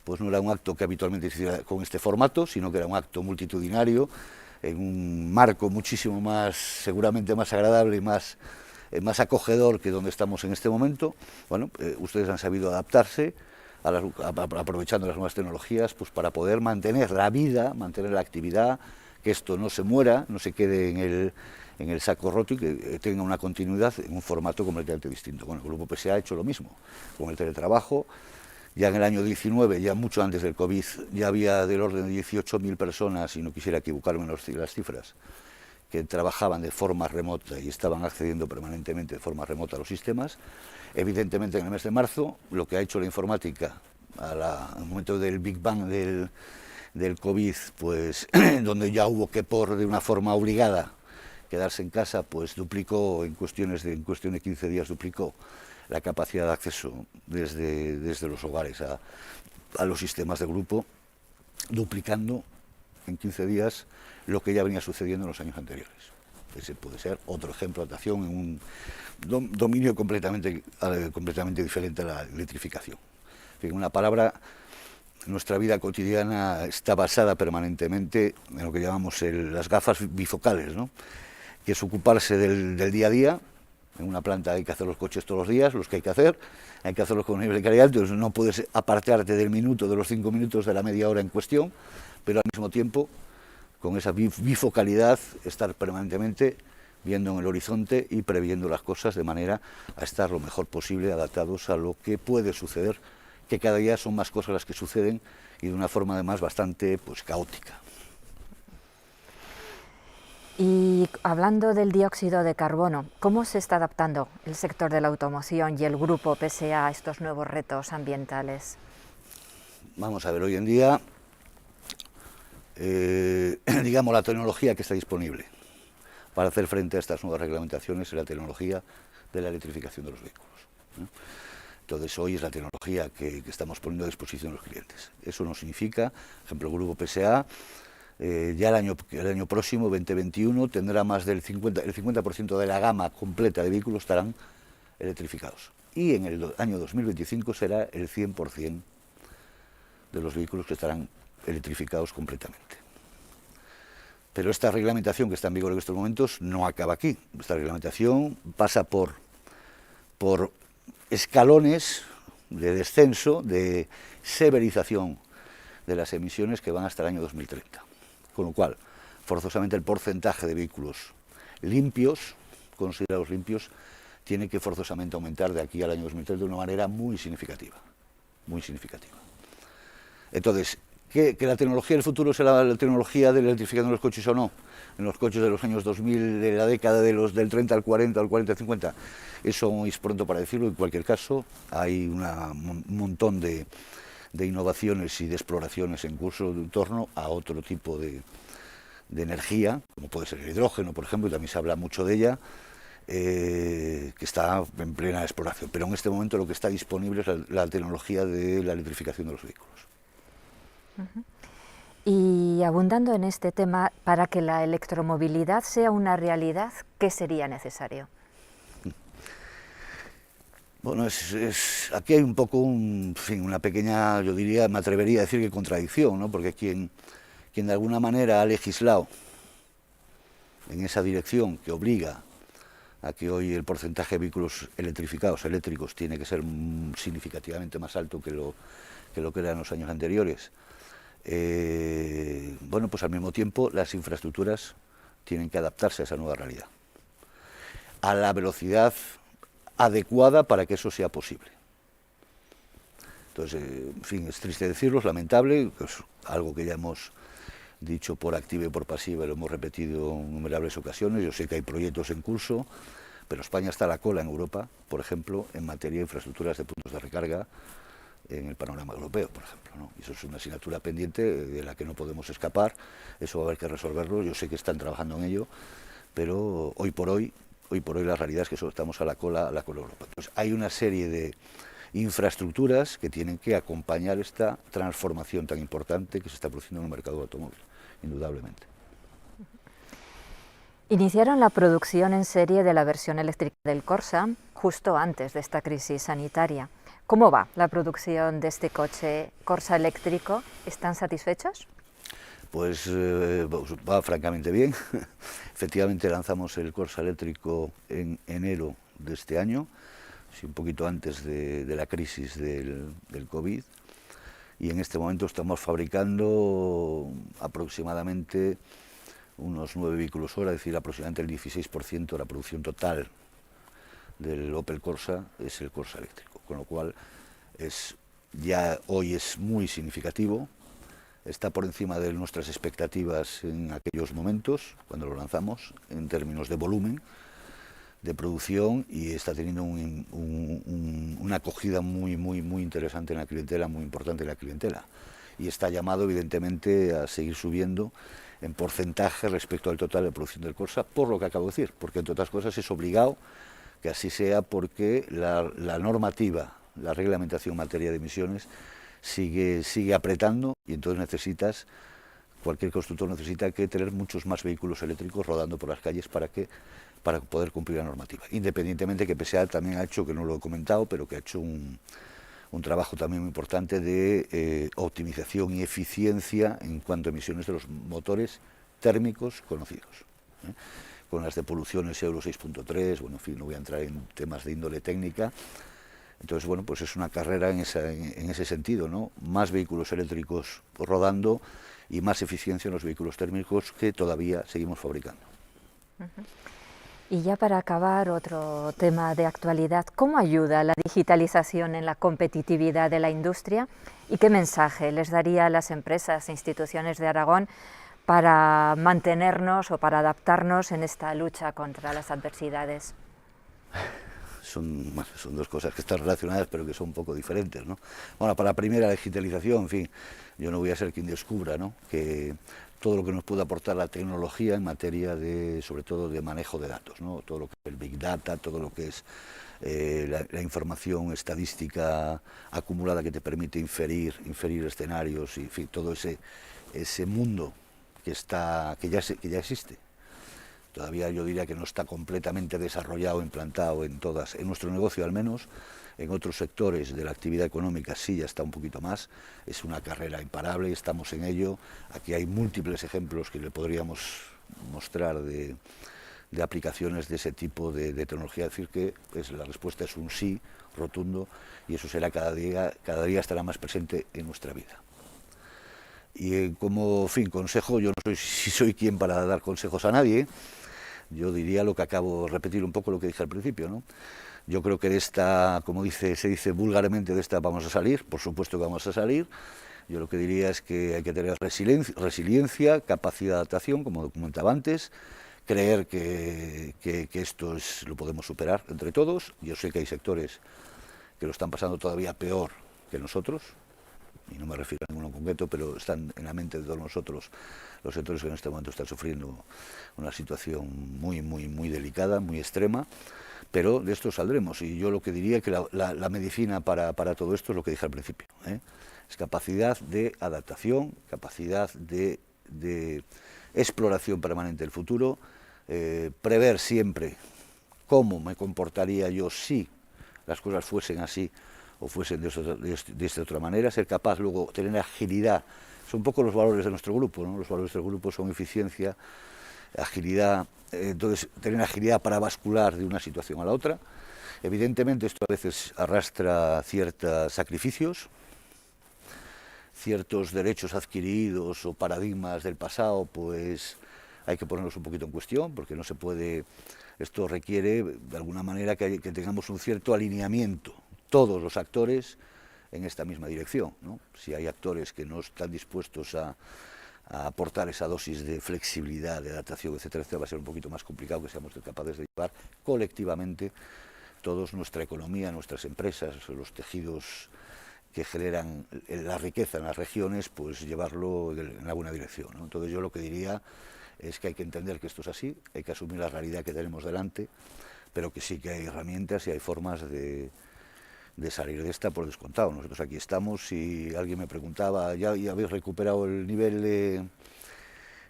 pues no era un acto que habitualmente se hiciera con este formato, sino que era un acto multitudinario, en un marco muchísimo más, seguramente más agradable y más acogedor que donde estamos en este momento. Bueno, ustedes han sabido adaptarse, aprovechando las nuevas tecnologías, pues para poder mantener la vida, mantener la actividad, que esto no se muera, no se quede en el saco roto y que tenga una continuidad en un formato completamente distinto. Bueno, el Grupo PSA ha hecho lo mismo con el teletrabajo. Ya en el año 19, ya mucho antes del COVID, ya había del orden de 18.000 personas, y no quisiera equivocarme en las cifras, que trabajaban de forma remota y estaban accediendo permanentemente de forma remota a los sistemas. Evidentemente, en el mes de marzo, lo que ha hecho la informática al momento del Big Bang del COVID, pues donde ya hubo que de una forma obligada quedarse en casa, pues duplicó en cuestión de 15 días, duplicó la capacidad de acceso desde los hogares a los sistemas de grupo, duplicando en 15 días lo que ya venía sucediendo en los años anteriores. Ese puede ser otro ejemplo de adaptación en un dominio completamente diferente a la electrificación. En una palabra, nuestra vida cotidiana está basada permanentemente en lo que llamamos las gafas bifocales, ¿no? Que es ocuparse del día a día. En una planta hay que hacer los coches todos los días, los que hay que hacerlos con un nivel de calidad, entonces no puedes apartarte del minuto, de los 5 minutos, de la media hora en cuestión, pero al mismo tiempo, con esa bifocalidad, estar permanentemente viendo en el horizonte y previendo las cosas de manera a estar lo mejor posible adaptados a lo que puede suceder, que cada día son más cosas las que suceden y de una forma además bastante caótica. Y hablando del dióxido de carbono, ¿cómo se está adaptando el sector de la automoción y el Grupo PSA a estos nuevos retos ambientales? Vamos a ver, hoy en día, digamos, la tecnología que está disponible para hacer frente a estas nuevas reglamentaciones es la tecnología de la electrificación de los vehículos, ¿no? Entonces, hoy es la tecnología que estamos poniendo a disposición de los clientes. Eso no significa, por ejemplo, el Grupo PSA, ya el año próximo, 2021, tendrá más del 50% de la gama completa de vehículos estarán electrificados. Y en el año 2025 será el 100% de los vehículos que estarán electrificados completamente. Pero esta reglamentación que está en vigor en estos momentos no acaba aquí. Esta reglamentación pasa por escalones de descenso, de severización de las emisiones que van hasta el año 2030. Con lo cual, forzosamente el porcentaje de vehículos limpios, considerados limpios, tiene que forzosamente aumentar de aquí al año 2030 de una manera muy significativa. Muy significativa. Entonces, ¿que la tecnología del futuro será la tecnología de la electrificación de los coches o no? En los coches de los años 2000, de la década del 30 al 40, al 40 al 50, eso es pronto para decirlo. En cualquier caso, hay un montón de innovaciones y de exploraciones en curso en torno a otro tipo de energía, como puede ser el hidrógeno, por ejemplo, y también se habla mucho de ella, que está en plena exploración. Pero en este momento lo que está disponible es la tecnología de la electrificación de los vehículos. Y abundando en este tema, para que la electromovilidad sea una realidad, ¿qué sería necesario? Bueno, aquí hay un poco una pequeña, yo diría, me atrevería a decir que contradicción, ¿no? Porque quien de alguna manera ha legislado en esa dirección que obliga a que hoy el porcentaje de vehículos eléctricos, tiene que ser significativamente más alto que lo que era en los años anteriores. Bueno, pues al mismo tiempo las infraestructuras tienen que adaptarse a esa nueva realidad, a la velocidad adecuada para que eso sea posible. Entonces, en fin, es triste decirlo, es lamentable, es algo que ya hemos dicho por activa y por pasiva, lo hemos repetido en innumerables ocasiones. Yo sé que hay proyectos en curso, pero España está a la cola en Europa, por ejemplo, en materia de infraestructuras de puntos de recarga en el panorama europeo, por ejemplo, ¿no? Y eso es una asignatura pendiente de la que no podemos escapar, eso va a haber que resolverlo, yo sé que están trabajando en ello, pero hoy por hoy la realidad es que solo estamos a la cola de Europa. Entonces hay una serie de infraestructuras que tienen que acompañar esta transformación tan importante que se está produciendo en el mercado del automóvil, indudablemente. Iniciaron la producción en serie de la versión eléctrica del Corsa justo antes de esta crisis sanitaria. ¿Cómo va la producción de este coche Corsa eléctrico? ¿Están satisfechos? Pues va francamente bien. Efectivamente lanzamos el Corsa eléctrico en enero de este año, sí, un poquito antes de la crisis del COVID, y en este momento estamos fabricando aproximadamente unos 9 vehículos hora, es decir, aproximadamente el 16% de la producción total del Opel Corsa es el Corsa eléctrico, con lo cual ya hoy es muy significativo, está por encima de nuestras expectativas en aquellos momentos, cuando lo lanzamos, en términos de volumen de producción, y está teniendo una acogida muy interesante en la clientela, muy importante en la clientela, y está llamado evidentemente a seguir subiendo en porcentaje respecto al total de producción del Corsa, por lo que acabo de decir, porque entre otras cosas es obligado que así sea, porque la normativa, la reglamentación en materia de emisiones sigue apretando, y entonces cualquier constructor necesita que tener muchos más vehículos eléctricos rodando por las calles para poder cumplir la normativa. Independientemente que PSA también ha hecho, que no lo he comentado, pero que ha hecho un trabajo también muy importante de optimización y eficiencia en cuanto a emisiones de los motores térmicos conocidos, con las depoluciones Euro 6.3, bueno, en fin, no voy a entrar en temas de índole técnica. Entonces, bueno, pues es una carrera en ese sentido, ¿no? Más vehículos eléctricos rodando y más eficiencia en los vehículos térmicos que todavía seguimos fabricando. Y ya para acabar, otro tema de actualidad, ¿cómo ayuda la digitalización en la competitividad de la industria y qué mensaje les daría a las empresas e instituciones de Aragón para mantenernos o para adaptarnos en esta lucha contra las adversidades? Son dos cosas que están relacionadas, pero que son un poco diferentes, ¿no? Bueno, para la primera, la digitalización, en fin, yo no voy a ser quien descubra, ¿no?, que todo lo que nos puede aportar la tecnología en materia sobre todo de manejo de datos, ¿no? Todo lo que es el Big Data, todo lo que es la información estadística acumulada que te permite inferir escenarios, y en fin, todo ese mundo que ya existe. Todavía yo diría que no está completamente desarrollado, implantado en nuestro negocio al menos. En otros sectores de la actividad económica sí ya está un poquito más. Es una carrera imparable, estamos en ello. Aquí hay múltiples ejemplos que le podríamos mostrar de aplicaciones de ese tipo de tecnología. Es decir, que la respuesta es un sí rotundo, y eso será cada día estará más presente en nuestra vida. Y como consejo, yo no soy quien para dar consejos a nadie. Yo diría lo que acabo de repetir un poco lo que dije al principio, ¿no? Yo creo que de esta, como se dice vulgarmente, de esta vamos a salir, por supuesto que vamos a salir. Yo lo que diría es que hay que tener resiliencia, capacidad de adaptación, como comentaba antes, creer que esto lo podemos superar entre todos. Yo sé que hay sectores que lo están pasando todavía peor que nosotros, y no me refiero a ninguno en concreto, pero están en la mente de todos nosotros los sectores que en este momento están sufriendo una situación muy delicada, muy extrema, pero de esto saldremos. Y yo lo que diría que la medicina para todo esto es lo que dije al principio, es capacidad de adaptación, capacidad de exploración permanente del futuro, prever siempre cómo me comportaría yo si las cosas fuesen así o fuesen de esta otra manera, ser capaz luego tener agilidad. Son un poco los valores de nuestro grupo, ¿no? Los valores del grupo son eficiencia, agilidad, entonces tener agilidad para bascular de una situación a la otra. Evidentemente esto a veces arrastra ciertos sacrificios, ciertos derechos adquiridos o paradigmas del pasado, pues hay que ponerlos un poquito en cuestión, porque no se puede, esto requiere de alguna manera que tengamos un cierto alineamiento, todos los actores en esta misma dirección, ¿no? Si hay actores que no están dispuestos a aportar esa dosis de flexibilidad, de adaptación, etcétera, va a ser un poquito más complicado que seamos capaces de llevar colectivamente todos nuestra economía, nuestras empresas, los tejidos que generan la riqueza en las regiones, pues llevarlo en la buena dirección, ¿no? Entonces yo lo que diría es que hay que entender que esto es así, hay que asumir la realidad que tenemos delante, pero que sí que hay herramientas y hay formas de salir de esta por descontado. Nosotros aquí estamos, si alguien me preguntaba, ¿ya habéis recuperado el nivel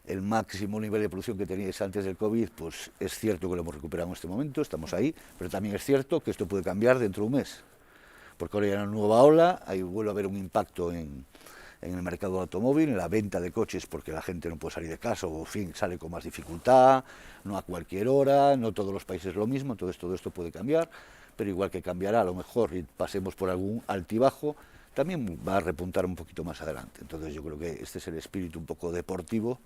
el máximo nivel de producción que teníais antes del COVID? Pues es cierto que lo hemos recuperado en este momento, estamos ahí, pero también es cierto que esto puede cambiar dentro de un mes, porque ahora hay una nueva ola, ahí vuelve a haber un impacto en el mercado del automóvil, en la venta de coches, porque la gente no puede salir de casa o, en fin, sale con más dificultad, no a cualquier hora, no todos los países lo mismo, entonces todo esto puede cambiar, pero igual que cambiará a lo mejor y pasemos por algún altibajo, también va a repuntar un poquito más adelante. Entonces yo creo que este es el espíritu un poco deportivo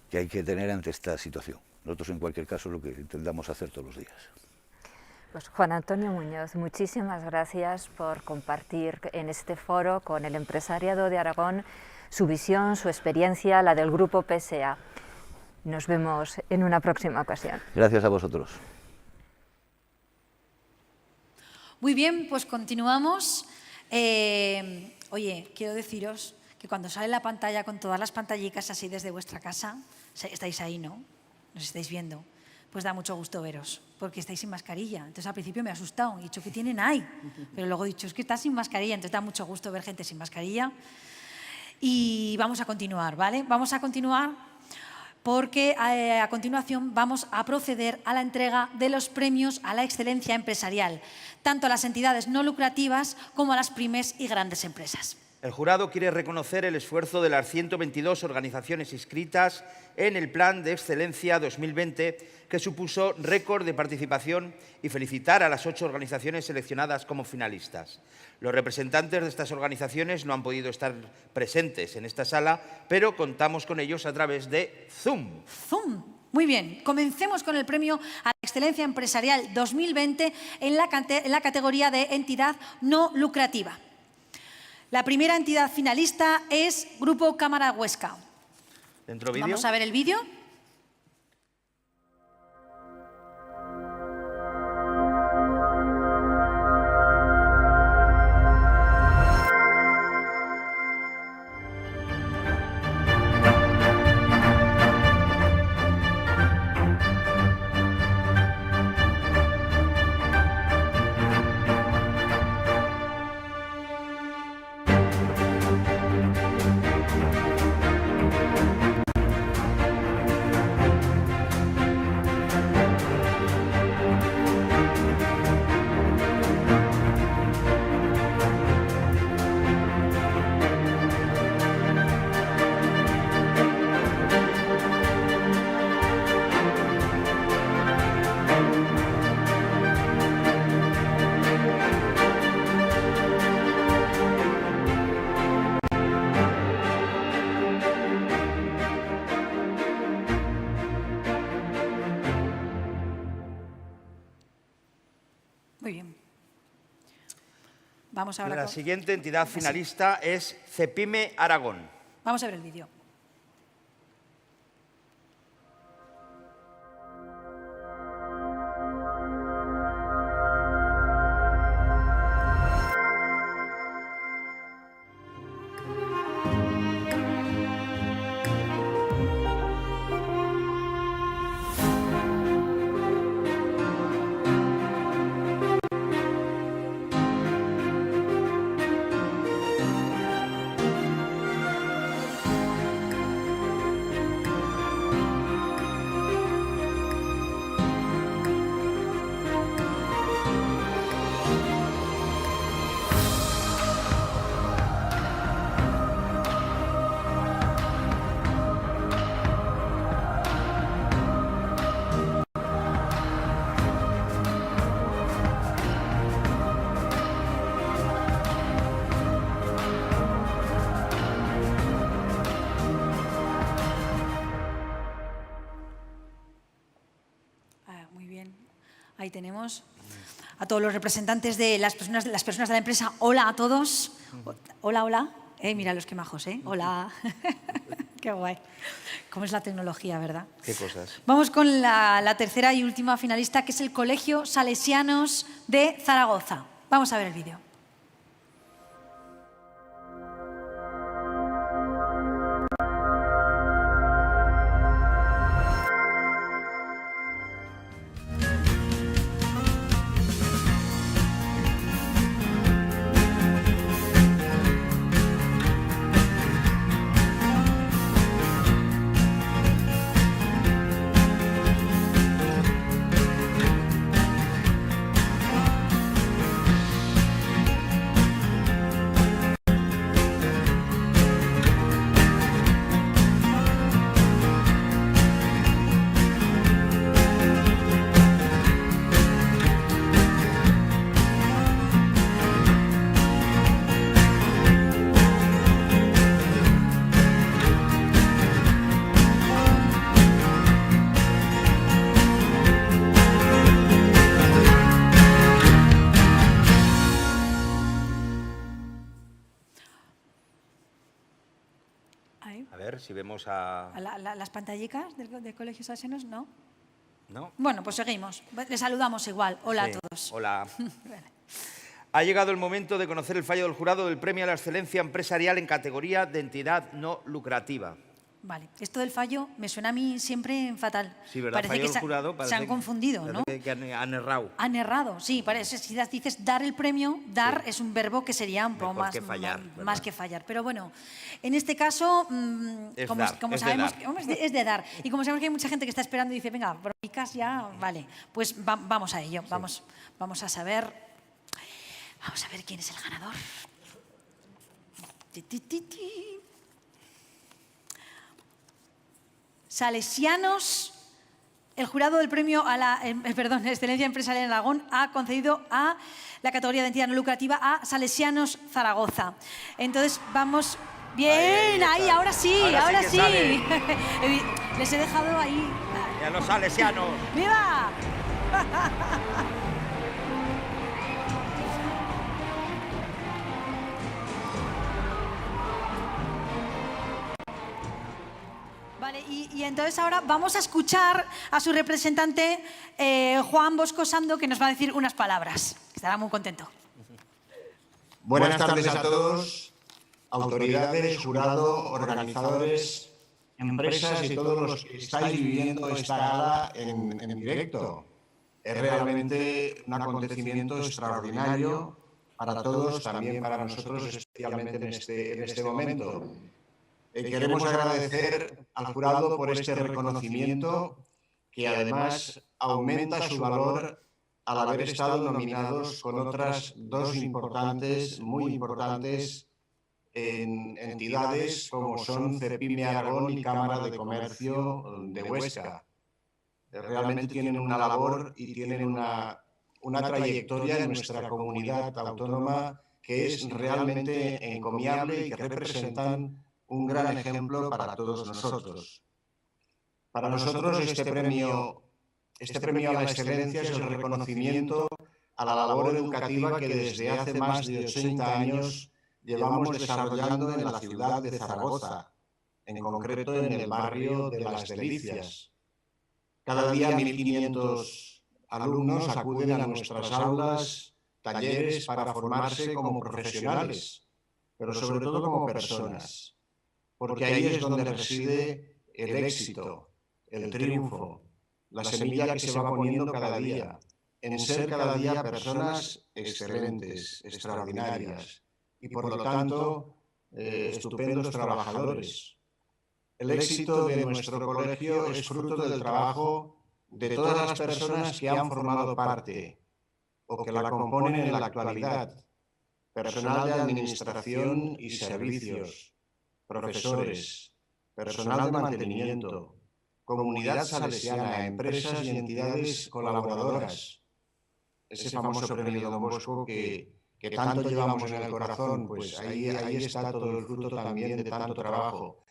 que hay que tener ante esta situación. Nosotros en cualquier caso es lo que intentamos hacer todos los días. Pues Juan Antonio Muñoz, muchísimas gracias por compartir en este foro con el empresariado de Aragón su visión, su experiencia, la del Grupo PSA. Nos vemos en una próxima ocasión. Gracias a vosotros. Muy bien, pues continuamos. Oye, quiero deciros que cuando sale la pantalla con todas las pantallicas así desde vuestra casa, estáis ahí, ¿no? Nos estáis viendo. Pues da mucho gusto veros, porque estáis sin mascarilla. Entonces al principio me he asustado, he dicho, ¿qué tienen ahí? Pero luego he dicho, es que está sin mascarilla, entonces da mucho gusto ver gente sin mascarilla. Y vamos a continuar, ¿vale? Vamos a continuar porque a continuación vamos a proceder a la entrega de los premios a la excelencia empresarial, tanto a las entidades no lucrativas como a las pymes y grandes empresas. El jurado quiere reconocer el esfuerzo de las 122 organizaciones inscritas en el Plan de Excelencia 2020, que supuso récord de participación, y felicitar a las 8 organizaciones seleccionadas como finalistas. Los representantes de estas organizaciones no han podido estar presentes en esta sala, pero contamos con ellos a través de Zoom. Zoom. Muy bien, comencemos con el premio a la excelencia empresarial 2020 en la categoría de entidad no lucrativa. La primera entidad finalista es Grupo Cámara Huesca. ¿Dentro vídeo? Vamos a ver el vídeo. Muy bien. Vamos ahora La siguiente entidad finalista es Cepime Aragón. Vamos a ver el vídeo. Ahí tenemos a todos los representantes de las personas de la empresa. Hola a todos. Hola, hola. Mira los que majos, ¿eh? Hola. Qué guay. ¿Cómo es la tecnología, verdad? Qué cosas. Vamos con la tercera y última finalista, que es el Colegio Salesianos de Zaragoza. Vamos a ver el vídeo. ver si vemos a... ¿Las pantallicas del Colegio Salesianos? ¿No? ¿No? Bueno, pues seguimos. Les saludamos igual. Hola Sí. a todos. Hola. Ha llegado el momento de conocer el fallo del jurado del Premio a la Excelencia Empresarial en categoría de entidad no lucrativa. Vale, esto del fallo me suena a mí siempre fatal. Sí, ¿verdad? Parece Fallo que del jurado, se parece han que- confundido, ¿no? parece que han errado. Han errado, sí, parece. Si dices dar el premio, dar es un verbo que sería un poco Mejor más que fallar, más ¿verdad? que fallar. Pero bueno, en este caso, Es como, dar, como es de sabemos, dar. es de dar. Y como sabemos que hay mucha gente que está esperando y dice, venga, bromitas ya, vale, pues vamos a ello. Vamos a saber quién es el ganador. Ti, ti, ti, ti. Salesianos, el jurado del premio a la Excelencia Empresarial en Aragón ha concedido a la categoría de entidad no lucrativa a Salesianos Zaragoza. Entonces vamos bien, ahí, ahora sí, Ahora sí que sale. Les he dejado ahí. Y a los salesianos. ¡Viva! Vale, y entonces ahora vamos a escuchar a su representante, Juan Bosco Sando, que nos va a decir unas palabras. Estará muy contento. Buenas tardes a todos, autoridades, jurado, organizadores, empresas y todos los que estáis viviendo esta gala en directo. Es realmente un acontecimiento extraordinario para todos, también para nosotros, especialmente en este momento. Queremos agradecer al jurado por este reconocimiento que además aumenta su valor al haber estado nominados con otras dos muy importantes entidades como son Cepime Aragón y Cámara de Comercio de Huesca. Realmente tienen una labor y tienen una trayectoria en nuestra comunidad autónoma que es realmente encomiable y que representan un gran ejemplo para todos nosotros. Para nosotros este premio a la excelencia es el reconocimiento a la labor educativa que desde hace más de 80 años llevamos desarrollando en la ciudad de Zaragoza, en concreto en el barrio de Las Delicias. Cada día 1.500 alumnos acuden a nuestras aulas, talleres para formarse como profesionales, pero sobre todo como personas. Porque ahí es donde reside el éxito, el triunfo, la semilla que se va poniendo cada día, en ser cada día personas excelentes, extraordinarias y por lo tanto estupendos trabajadores. El éxito de nuestro colegio es fruto del trabajo de todas las personas que han formado parte o que la componen en la actualidad, personal de administración y servicios, profesores, personal de mantenimiento, comunidad salesiana, empresas y entidades colaboradoras. Ese famoso premio Don Bosco que tanto llevamos en el corazón, pues ahí está todo el fruto también de tanto trabajo.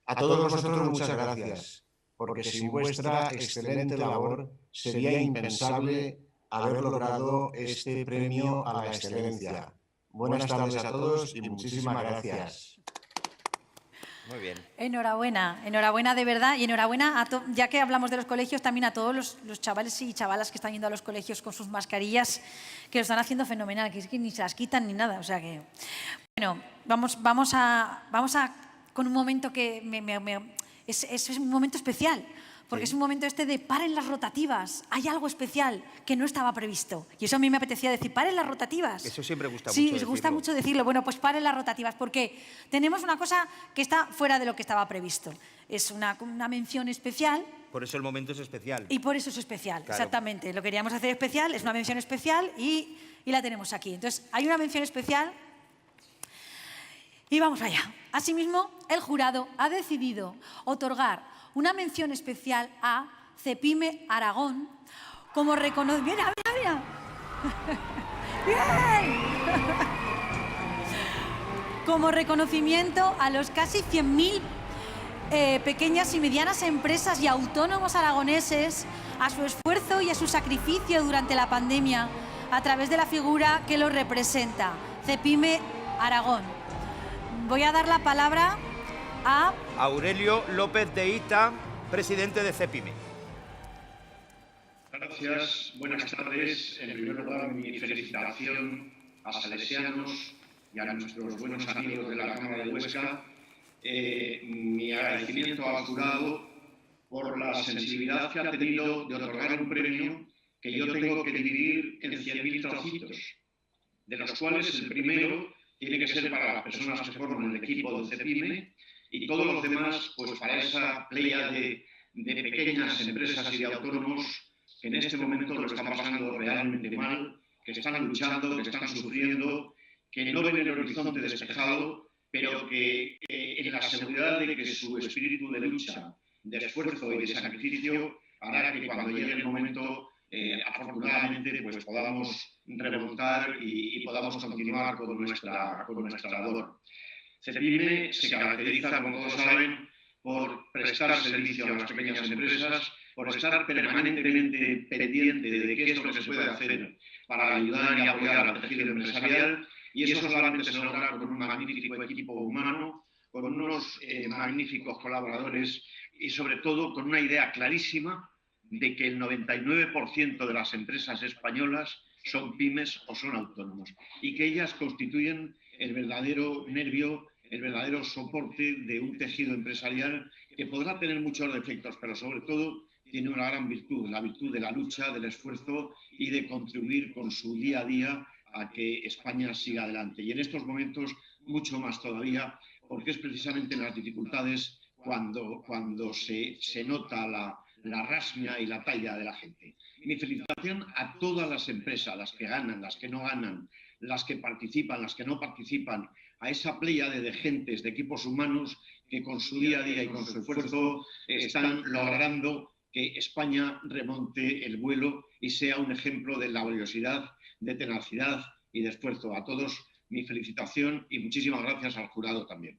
A todos vosotros muchas gracias, porque sin vuestra excelente labor sería impensable haber logrado este premio a la excelencia. Buenas tardes a todos y muchísimas gracias. Muy bien. Enhorabuena, enhorabuena de verdad y enhorabuena, ya que hablamos de los colegios, también a todos los chavales y chavalas que están yendo a los colegios con sus mascarillas, que lo están haciendo fenomenal, que es que ni se las quitan ni nada. O sea que, bueno, vamos a con un momento que es un momento especial. Porque es un momento de paren las rotativas. Hay algo especial que no estaba previsto. Y eso a mí me apetecía decir, paren las rotativas. Eso siempre gusta mucho Sí, decirlo. gusta mucho decirlo. Bueno, pues paren las rotativas, porque tenemos una cosa que está fuera de lo que estaba previsto. Es una mención especial. Por eso el momento es especial. Y por eso es especial, Claro. Exactamente. Lo queríamos hacer especial, es una mención especial y la tenemos aquí. Entonces, hay una mención especial y vamos allá. Asimismo, el jurado ha decidido otorgar una mención especial a Cepime Aragón como reconocimiento. ¡Mira, mira, mira! ¡Bien! Como reconocimiento a los casi 100.000 pequeñas y medianas empresas y autónomos aragoneses, a su esfuerzo y a su sacrificio durante la pandemia a través de la figura que los representa, Cepime Aragón. Voy a dar la palabra a Aurelio López de Ita, presidente de CEPIME. Gracias, buenas tardes. En primer lugar, mi felicitación a salesianos y a nuestros buenos amigos de la Cámara de Huesca. Mi agradecimiento al jurado por la sensibilidad que ha tenido de otorgar un premio que yo tengo que dividir en 100.000 trocitos, de los cuales el primero tiene que ser para las personas que forman el equipo del CEPIME y todos los demás, pues para esa playa de pequeñas empresas y de autónomos que en este momento lo están pasando realmente mal, que están luchando, que están sufriendo, que no ven el horizonte despejado, pero que en la seguridad de que su espíritu de lucha, de esfuerzo y de sacrificio hará que cuando llegue el momento, afortunadamente, pues podamos remontar y podamos continuar con nuestra labor. CEPIME se caracteriza, como todos saben, por prestar servicio a las pequeñas empresas, por estar permanentemente pendiente de qué es lo que se puede hacer para ayudar y apoyar al tejido empresarial, y eso solamente se logra con un magnífico equipo humano, con unos magníficos colaboradores y sobre todo con una idea clarísima de que el 99% de las empresas españolas son pymes o son autónomos y que ellas constituyen el verdadero nervio, el verdadero soporte de un tejido empresarial que podrá tener muchos defectos, pero sobre todo tiene una gran virtud, la virtud de la lucha, del esfuerzo y de contribuir con su día a día a que España siga adelante. Y en estos momentos mucho más todavía, porque es precisamente en las dificultades cuando se nota la rasmia y la talla de la gente. Mi felicitación a todas las empresas, las que ganan, las que no ganan, las que participan, las que no participan, a esa pléyade de gentes, de equipos humanos que con su día a día y con su esfuerzo están logrando que España remonte el vuelo y sea un ejemplo de laboriosidad, de tenacidad y de esfuerzo. A todos mi felicitación y muchísimas gracias al jurado también.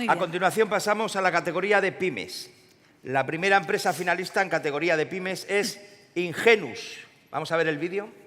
A continuación pasamos a la categoría de pymes. La primera empresa finalista en categoría de pymes es Ingenus. Vamos a ver el vídeo.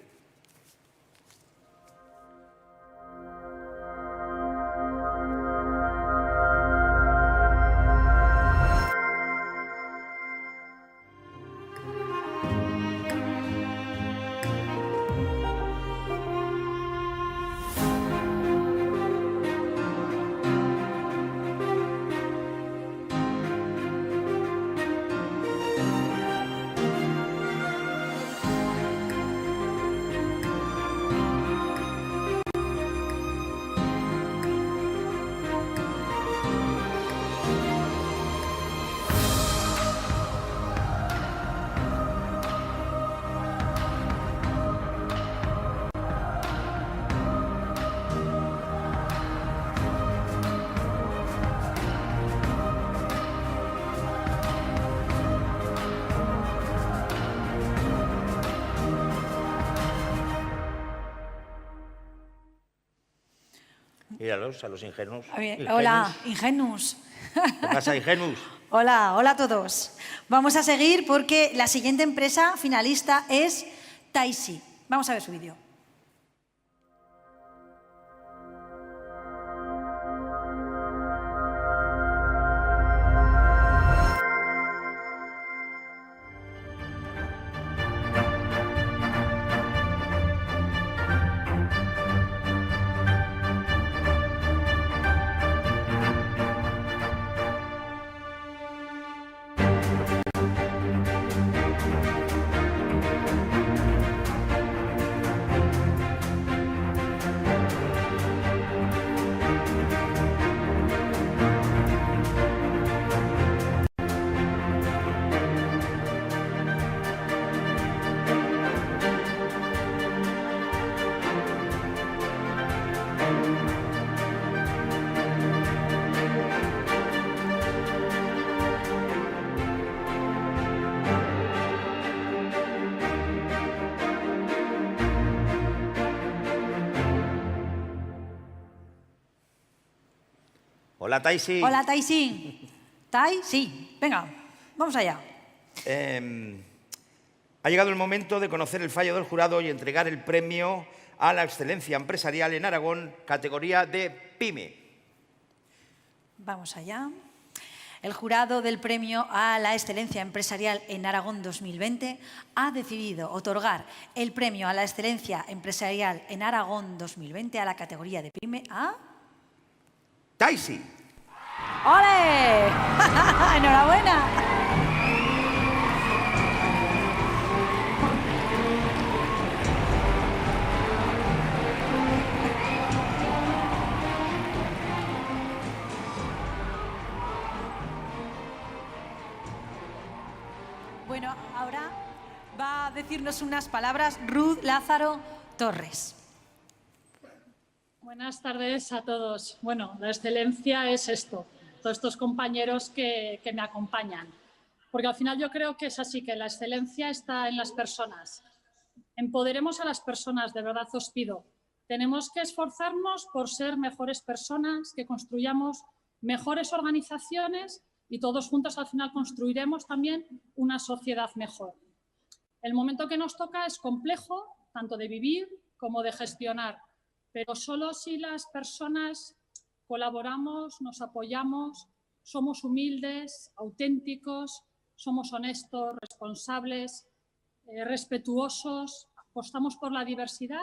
Míralos, a los Ingenus. Hola, Ingenus. ¿Qué pasa, Ingenus? Hola a todos. Vamos a seguir porque la siguiente empresa finalista es Taisi. Vamos a ver su vídeo. Hola, Taisi. Hola, Taisi. Sí. Venga, vamos allá. Ha llegado el momento de conocer el fallo del jurado y entregar el premio a la excelencia empresarial en Aragón, categoría de PYME. Vamos allá. El jurado del Premio a la Excelencia Empresarial en Aragón 2020 ha decidido otorgar el Premio a la Excelencia Empresarial en Aragón 2020 a la categoría de PYME a... ¡Taisi! ¡Ole! ¡Enhorabuena! Bueno, ahora va a decirnos unas palabras Ruth Lázaro Torres. Buenas tardes a todos. Bueno, la excelencia es esto, todos estos compañeros que me acompañan. Porque al final yo creo que es así, que la excelencia está en las personas. Empoderemos a las personas, de verdad os pido. Tenemos que esforzarnos por ser mejores personas, que construyamos mejores organizaciones y todos juntos al final construiremos también una sociedad mejor. El momento que nos toca es complejo, tanto de vivir como de gestionar, pero solo si las personas colaboramos, nos apoyamos, somos humildes, auténticos, somos honestos, responsables, respetuosos, apostamos por la diversidad,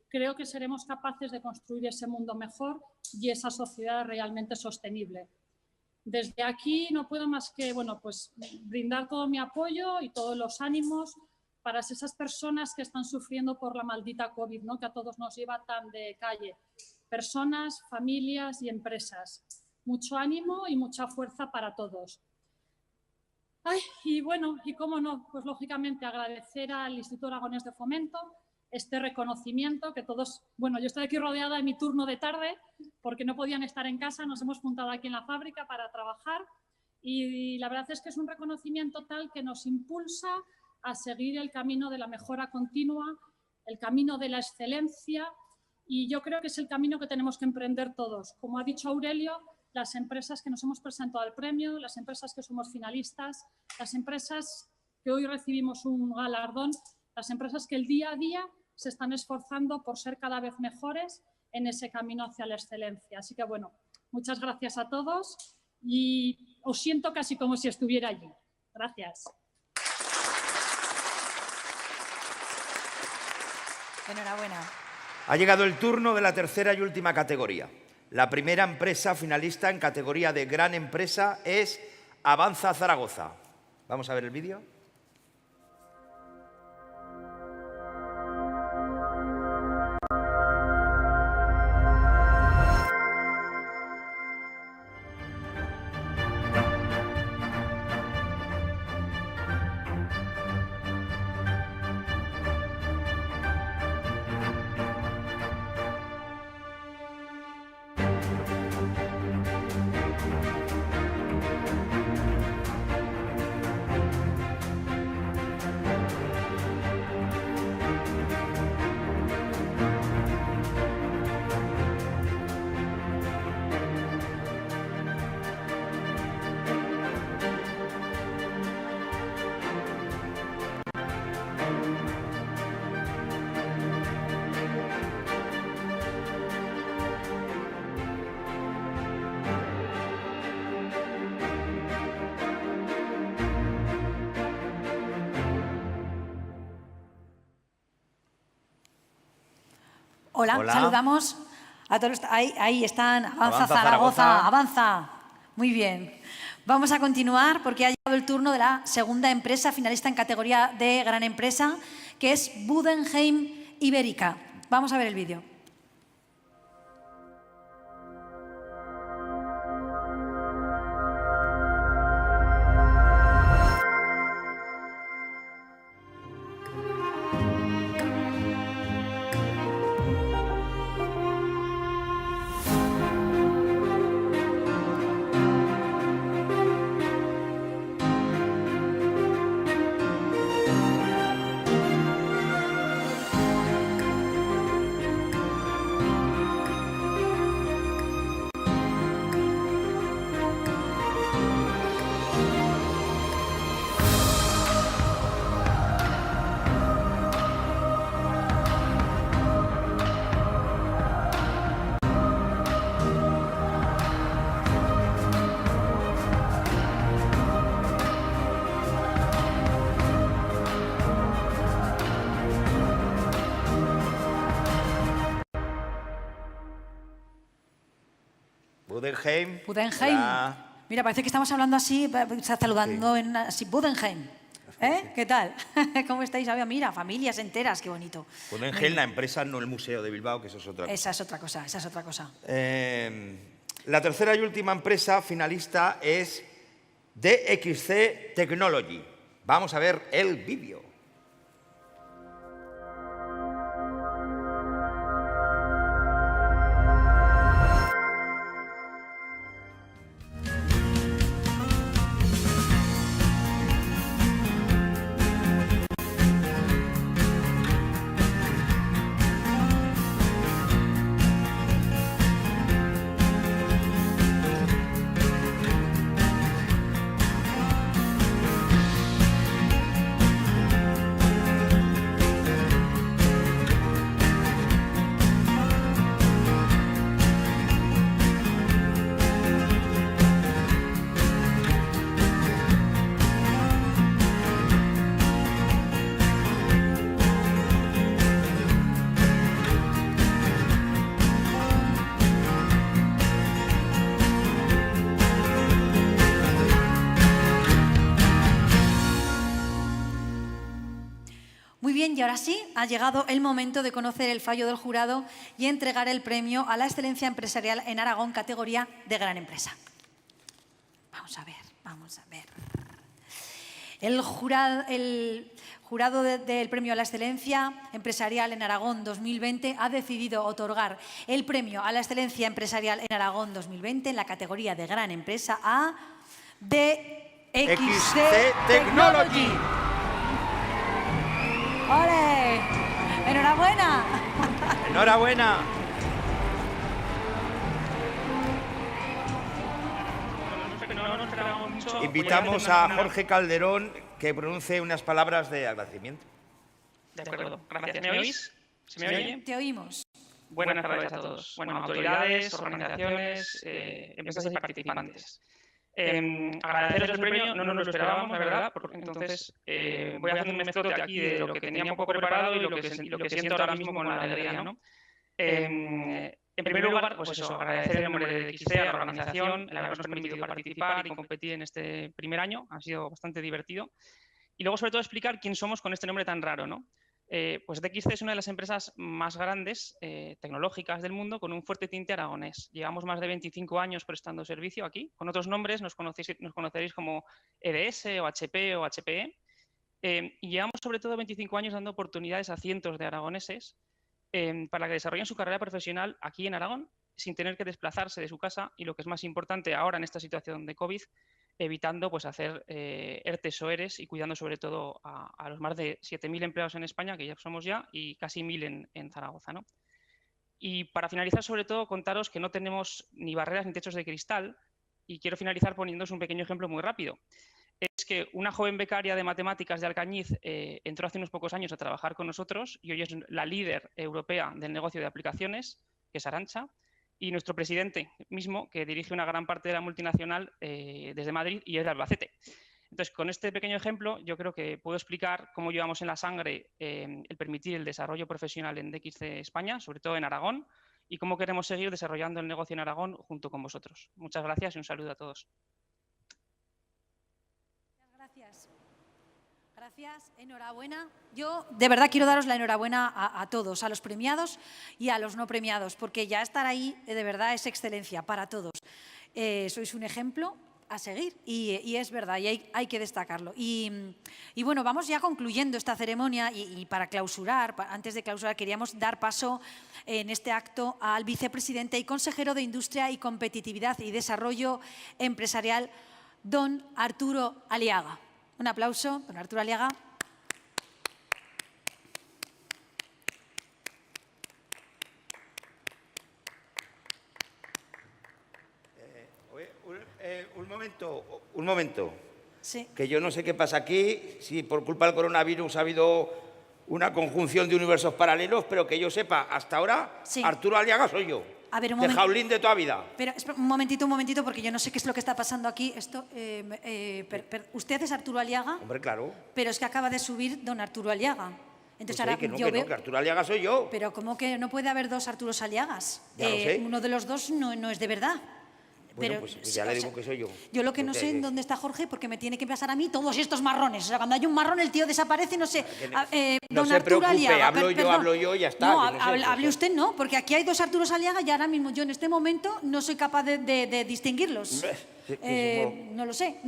creo que seremos capaces de construir ese mundo mejor y esa sociedad realmente sostenible. Desde aquí no puedo más que brindar todo mi apoyo y todos los ánimos para esas personas que están sufriendo por la maldita COVID, ¿no? Que a todos nos lleva tan de calle. Personas, familias y empresas. Mucho ánimo y mucha fuerza para todos. Y cómo no, pues lógicamente agradecer al Instituto Aragonés de Fomento este reconocimiento que todos, yo estoy aquí rodeada en mi turno de tarde porque no podían estar en casa, nos hemos juntado aquí en la fábrica para trabajar y la verdad es que es un reconocimiento tal que nos impulsa a seguir el camino de la mejora continua, el camino de la excelencia y yo creo que es el camino que tenemos que emprender todos. Como ha dicho Aurelio, las empresas que nos hemos presentado al premio, las empresas que somos finalistas, las empresas que hoy recibimos un galardón, las empresas que el día a día se están esforzando por ser cada vez mejores en ese camino hacia la excelencia. Así que muchas gracias a todos y os siento casi como si estuviera allí. Gracias. Enhorabuena. Ha llegado el turno de la tercera y última categoría. La primera empresa finalista en categoría de gran empresa es Avanza Zaragoza. Vamos a ver el vídeo. Hola, Hola. Saludamos a todos. Ahí están, Avanza Avanza Zaragoza, Zaragoza. avanza. Muy bien. Vamos a continuar porque ha llegado el turno de la segunda empresa finalista en categoría de gran empresa, que es Budenheim Ibérica. Vamos a ver el vídeo. Budenheim. Budenheim. Hola. Mira, parece que estamos hablando así, saludando en así, Budenheim. ¿Qué tal? ¿Cómo estáis? Mira, familias enteras, qué bonito. Budenheim, la empresa, no el Museo de Bilbao, que eso es otra cosa. Esa es otra cosa, esa es otra cosa. La tercera y última empresa finalista es DXC Technology. Vamos a ver el vídeo. Muy bien, y ahora sí, ha llegado el momento de conocer el fallo del jurado y entregar el premio a la excelencia empresarial en Aragón, categoría de gran empresa. Vamos a ver, vamos a ver. El jurado del premio a la excelencia empresarial en Aragón 2020 ha decidido otorgar el premio a la excelencia empresarial en Aragón 2020 en la categoría de gran empresa a DXC Technology. ¡Ole! ¡Enhorabuena! ¡Enhorabuena! Invitamos a Jorge Calderón que pronuncie unas palabras de agradecimiento. De acuerdo, gracias. ¿Me oís? ¿Se me oye? Te oímos. Buenas tardes a todos. Bueno, autoridades, organizaciones, empresas y participantes. Agradeceros el premio, no nos lo esperábamos, la verdad, porque entonces voy a hacer un mezclote aquí de lo que tenía un poco preparado y lo que siento ahora mismo con la alegría, ¿no? En primer lugar, pues eso, agradecer en nombre de DXC a la organización el habernos permitido participar y competir en este primer año, ha sido bastante divertido. Y luego, sobre todo, explicar quién somos con este nombre tan raro, ¿no? Pues DXC es una de las empresas más grandes tecnológicas del mundo con un fuerte tinte aragonés. Llevamos más de 25 años prestando servicio aquí. Con otros nombres nos conoceréis como EDS o HP o HPE. Y llevamos sobre todo 25 años dando oportunidades a cientos de aragoneses para que desarrollen su carrera profesional aquí en Aragón sin tener que desplazarse de su casa y, lo que es más importante ahora en esta situación de COVID, evitando pues hacer ERTES o ERES y cuidando sobre todo a los más de 7.000 empleados en España, que ya somos ya, y casi 1.000 en Zaragoza, ¿no? Y para finalizar, sobre todo, contaros que no tenemos ni barreras ni techos de cristal, y quiero finalizar poniéndoos un pequeño ejemplo muy rápido. Es que una joven becaria de matemáticas de Alcañiz entró hace unos pocos años a trabajar con nosotros y hoy es la líder europea del negocio de aplicaciones, que es Arantxa, y nuestro presidente mismo, que dirige una gran parte de la multinacional desde Madrid y es de Albacete. Entonces, con este pequeño ejemplo, yo creo que puedo explicar cómo llevamos en la sangre el permitir el desarrollo profesional en DXC España, sobre todo en Aragón, y cómo queremos seguir desarrollando el negocio en Aragón junto con vosotros. Muchas gracias y un saludo a todos. Gracias. Gracias, enhorabuena. Yo de verdad quiero daros la enhorabuena a todos, a los premiados y a los no premiados, porque ya estar ahí de verdad es excelencia para todos. Sois un ejemplo a seguir y es verdad, y hay que destacarlo. Y bueno, vamos ya concluyendo esta ceremonia y para clausurar, antes de clausurar, queríamos dar paso en este acto al vicepresidente y consejero de Industria y Competitividad y Desarrollo Empresarial, don Arturo Aliaga. Un aplauso, don Arturo Aliaga. Un momento. Sí. Que yo no sé qué pasa aquí, si por culpa del coronavirus ha habido una conjunción de universos paralelos, pero que yo sepa, hasta ahora, sí. Arturo Aliaga soy yo. A ver, un de momento. Jaulín de toda vida. Pero un momentito, porque yo no sé qué es lo que está pasando aquí. Usted es Arturo Aliaga. Hombre, claro. Pero es que acaba de subir don Arturo Aliaga. Entonces, ahora que Arturo Aliaga soy yo. Pero ¿cómo que no puede haber dos Arturos Aliagas? Ya lo sé. Uno de los dos no es de verdad. Bueno, pues ya le digo que soy yo. Yo lo que no sé en dónde está Jorge, porque me tiene que pasar a mí todos estos marrones. O sea, cuando hay un marrón, el tío desaparece, no sé. No se preocupe, hablo yo y ya está. No, hable usted no, porque aquí hay dos Arturos Aliaga y ahora mismo yo en este momento no soy capaz de distinguirlos. No lo sé.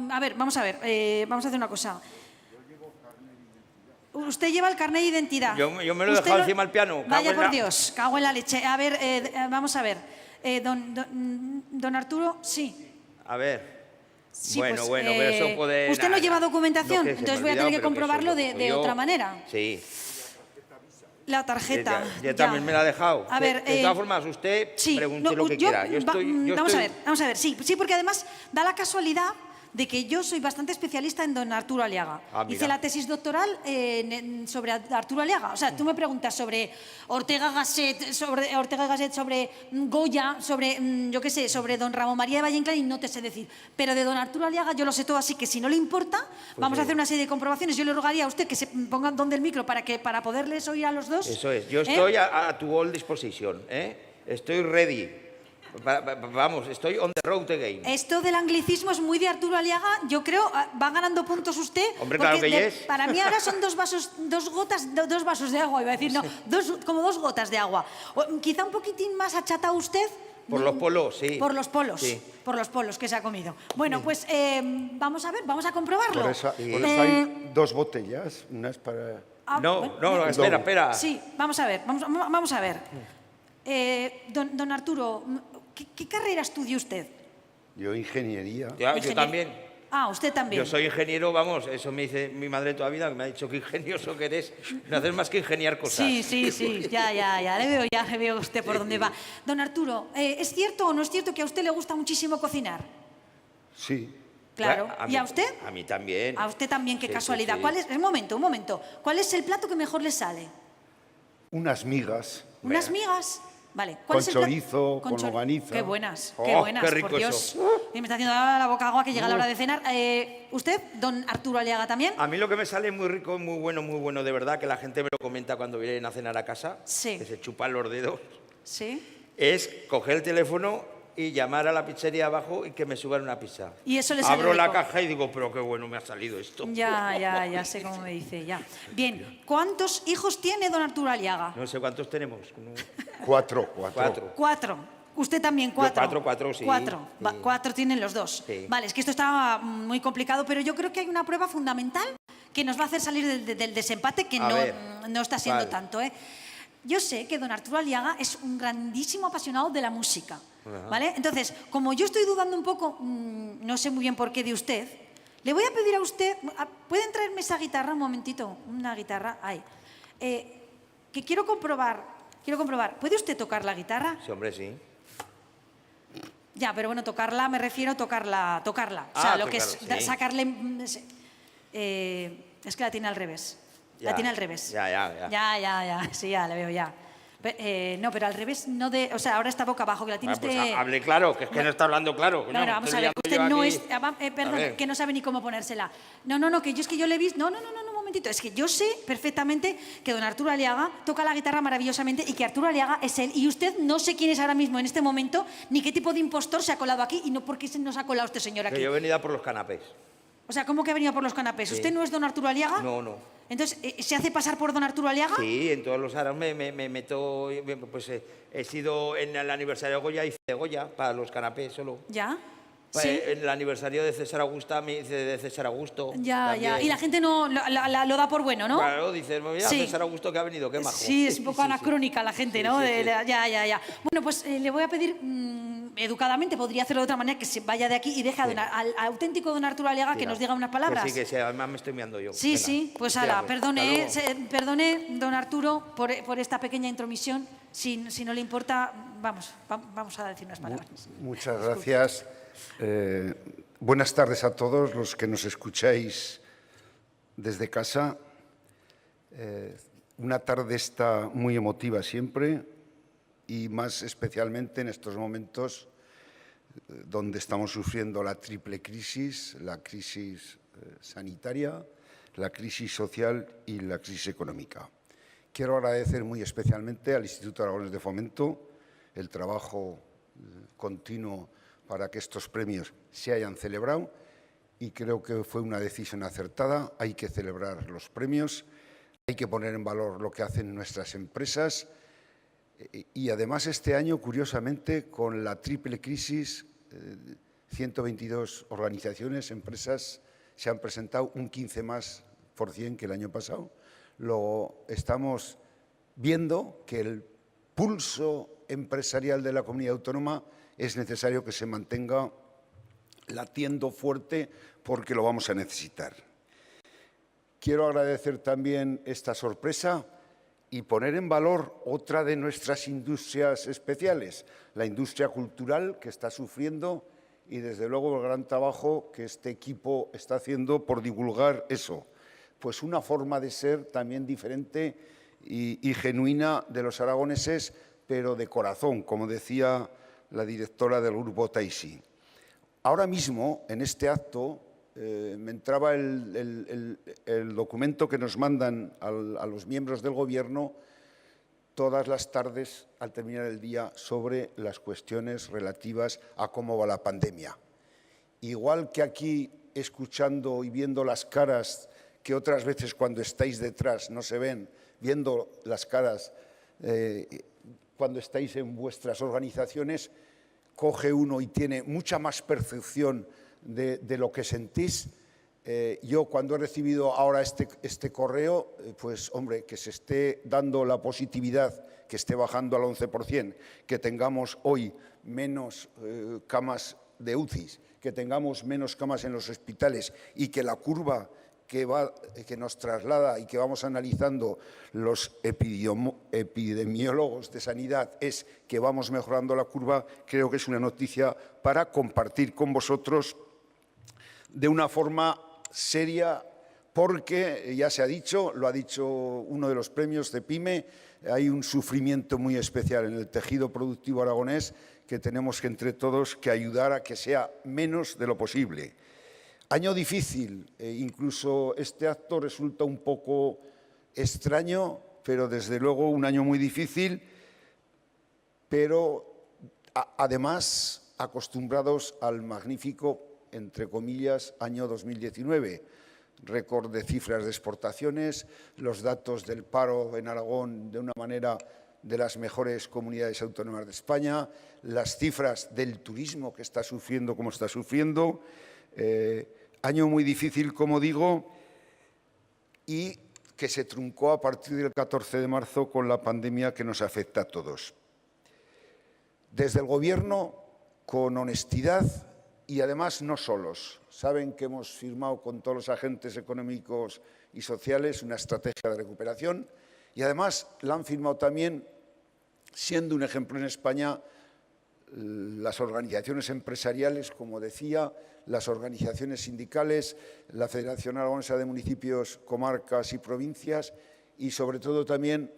A ver, vamos a ver. Vamos a hacer una cosa. Usted lleva el carnet de identidad. Yo me lo he dejado encima del piano. Vaya por Dios, cago en la leche. A ver, vamos a ver. Don Arturo, sí. A ver. Sí, bueno, pues, pero eso puede... ¿Usted no lleva documentación? No, que entonces voy a tener que comprobarlo de otra manera. Sí. La tarjeta. Ya también me la ha dejado. A ver, de todas formas, usted pregunte lo que quiera. Vamos a ver. Sí, porque además da la casualidad de que yo soy bastante especialista en don Arturo Aliaga. Hice la tesis doctoral sobre Arturo Aliaga. O sea, tú me preguntas sobre Ortega Gasset, sobre Goya, sobre, yo qué sé, sobre don Ramón María de Valle Inclán y no te sé decir. Pero de don Arturo Aliaga yo lo sé todo, así que si no le importa, vamos a hacer una serie de comprobaciones. Yo le rogaría a usted que se pongan donde el micro para poderles oír a los dos. Eso es. Yo estoy a tu all disposición. Estoy ready. Vamos, estoy on the road again. Esto del anglicismo es muy de Arturo Aliaga. Yo creo va ganando puntos usted. Hombre, claro que es. Para mí ahora son dos vasos de agua, iba a decir, no, como dos gotas de agua. Quizá un poquitín más achatado usted. Por los polos, sí. Por los polos, sí. Por los polos que se ha comido. Bueno, pues vamos a ver, vamos a comprobarlo. Por eso hay dos botellas, una es para... No, espera. Sí, vamos a ver, vamos a ver. Don Arturo, ¿qué carrera estudió usted? Yo ingeniería. Yo también. Usted también. Yo soy ingeniero, vamos, eso me dice mi madre toda la vida, que me ha dicho que ingenioso que eres, no haces más que ingeniar cosas. Sí, ya, le veo usted por dónde va. Don Arturo, ¿es cierto o no es cierto que a usted le gusta muchísimo cocinar? Sí. Claro. ¿Y a usted? A mí también. A usted también, qué casualidad. Sí. ¿Cuál es? Un momento. ¿Cuál es el plato que mejor le sale? Unas migas. ¿Unas migas? Vale. Con chorizo, con longaniza. Qué buenas, qué rico por Dios. Me está haciendo la boca agua que llega la hora de cenar. ¿Usted, don Arturo Aliaga, también? A mí lo que me sale muy rico, muy bueno, de verdad, que la gente me lo comenta cuando vienen a cenar a casa, que se chupan los dedos, es coger el teléfono y llamar a la pizzería abajo y que me suban una pizza. Y eso le sale Abro la rico. caja y digo, pero qué bueno me ha salido esto. Ya sé cómo me dice, ya. Bien, ¿cuántos hijos tiene don Arturo Aliaga? No sé cuántos tenemos. Cuatro. Usted también, cuatro. Yo cuatro, sí. Cuatro. Sí. Cuatro tienen los dos. Sí. Vale, es que esto está muy complicado, pero yo creo que hay una prueba fundamental que nos va a hacer salir del desempate, que no está siendo tanto. Yo sé que don Arturo Aliaga es un grandísimo apasionado de la música. ¿Vale? Entonces, como yo estoy dudando un poco, no sé muy bien por qué de usted, le voy a pedir a usted, ¿pueden traerme esa guitarra un momentito? Una guitarra, ahí. Que quiero comprobar, ¿puede usted tocar la guitarra? Sí, hombre, sí. Ya, pero bueno, tocarla, me refiero a tocarla. O sea, lo que es sacarle... es que la tiene al revés. La tiene al revés. Ya. Sí, ya, la veo ya. No, pero al revés, no de... O sea, ahora está boca abajo, que la tiene usted... Pues hable claro, que es que no está hablando claro. No, vamos a ver, que usted no es... Perdón, que no sabe ni cómo ponérsela. No, que yo le he visto... No, un momentito. Es que yo sé perfectamente que don Arturo Aliaga toca la guitarra maravillosamente y que Arturo Aliaga es él. Y usted no sé quién es ahora mismo en este momento, ni qué tipo de impostor se ha colado aquí y no por qué se nos ha colado este señor aquí. Que yo he venido por los canapés. O sea, ¿cómo que ha venido por los canapés? Sí. ¿Usted no es don Arturo Aliaga? No. Entonces, ¿se hace pasar por don Arturo Aliaga? Sí, en todos los aros me meto... Pues he sido en el aniversario de Goya, hice de Goya para los canapés solo. ¿Ya? Pues Sí. en el aniversario de César Augusta me hice de César Augusto. Ya. también. Y la gente no lo da por bueno, ¿no? Claro, dices, mira, Sí. César Augusto que ha venido, qué majo. Sí, es un poco anacrónica la gente, ¿no? Sí. Ya. Bueno, pues le voy a pedir educadamente, podría hacerlo de otra manera, que se vaya de aquí y deje al auténtico don Arturo Aliaga que nos diga unas palabras. Que sí, además me estoy mirando yo. Sí, Venga. pues Espera, ala, pues, perdone, don Arturo, por esta pequeña intromisión. Si no le importa, vamos a decir unas palabras. Muchas gracias. Buenas tardes a todos los que nos escucháis desde casa. Una tarde está muy emotiva siempre y más especialmente en estos momentos donde estamos sufriendo la triple crisis, la crisis sanitaria, la crisis social y la crisis económica. Quiero agradecer muy especialmente al Instituto Aragonés de Fomento el trabajo continuo para que estos premios se hayan celebrado y creo que fue una decisión acertada. Hay que celebrar los premios, hay que poner en valor lo que hacen nuestras empresas y además este año, curiosamente, con la triple crisis, 122 organizaciones, empresas se han presentado un 15% que el año pasado. Lo estamos viendo que el pulso empresarial de la comunidad autónoma es necesario que se mantenga latiendo fuerte porque lo vamos a necesitar. Quiero agradecer también esta sorpresa y poner en valor otra de nuestras industrias especiales, la industria cultural, que está sufriendo y, desde luego, el gran trabajo que este equipo está haciendo por divulgar eso. Pues una forma de ser también diferente y genuina de los aragoneses, pero de corazón, como decía la directora del Grupo Taisi. Ahora mismo, en este acto, me entraba el documento que nos mandan a los miembros del Gobierno todas las tardes al terminar el día sobre las cuestiones relativas a cómo va la pandemia. Igual que aquí, escuchando y viendo las caras que otras veces cuando estáis detrás no se ven, viendo las caras cuando estáis en vuestras organizaciones, coge uno y tiene mucha más percepción de lo que sentís. Yo, cuando he recibido ahora este correo, pues, hombre, que se esté dando la positividad, que esté bajando al 11%, que tengamos hoy menos camas de UCIs, que tengamos menos camas en los hospitales y que la curva que nos traslada y que vamos analizando los epidemiólogos de sanidad es que vamos mejorando la curva, creo que es una noticia para compartir con vosotros de una forma seria, porque ya se ha dicho, lo ha dicho uno de los premios de PYME, hay un sufrimiento muy especial en el tejido productivo aragonés que tenemos que entre todos que ayudar a que sea menos de lo posible. Año difícil, incluso este acto resulta un poco extraño, pero desde luego un año muy difícil, pero además acostumbrados al magnífico, entre comillas, año 2019. Récord de cifras de exportaciones, los datos del paro en Aragón de una manera de las mejores comunidades autónomas de España, las cifras del turismo que está sufriendo como está sufriendo. Año muy difícil, como digo, y que se truncó a partir del 14 de marzo con la pandemia que nos afecta a todos. Desde el Gobierno, con honestidad y además no solos. Saben que hemos firmado con todos los agentes económicos y sociales una estrategia de recuperación y además la han firmado también, siendo un ejemplo en España, las organizaciones empresariales, como decía, las organizaciones sindicales, la Federación Aragonesa de Municipios, Comarcas y Provincias y, sobre todo, también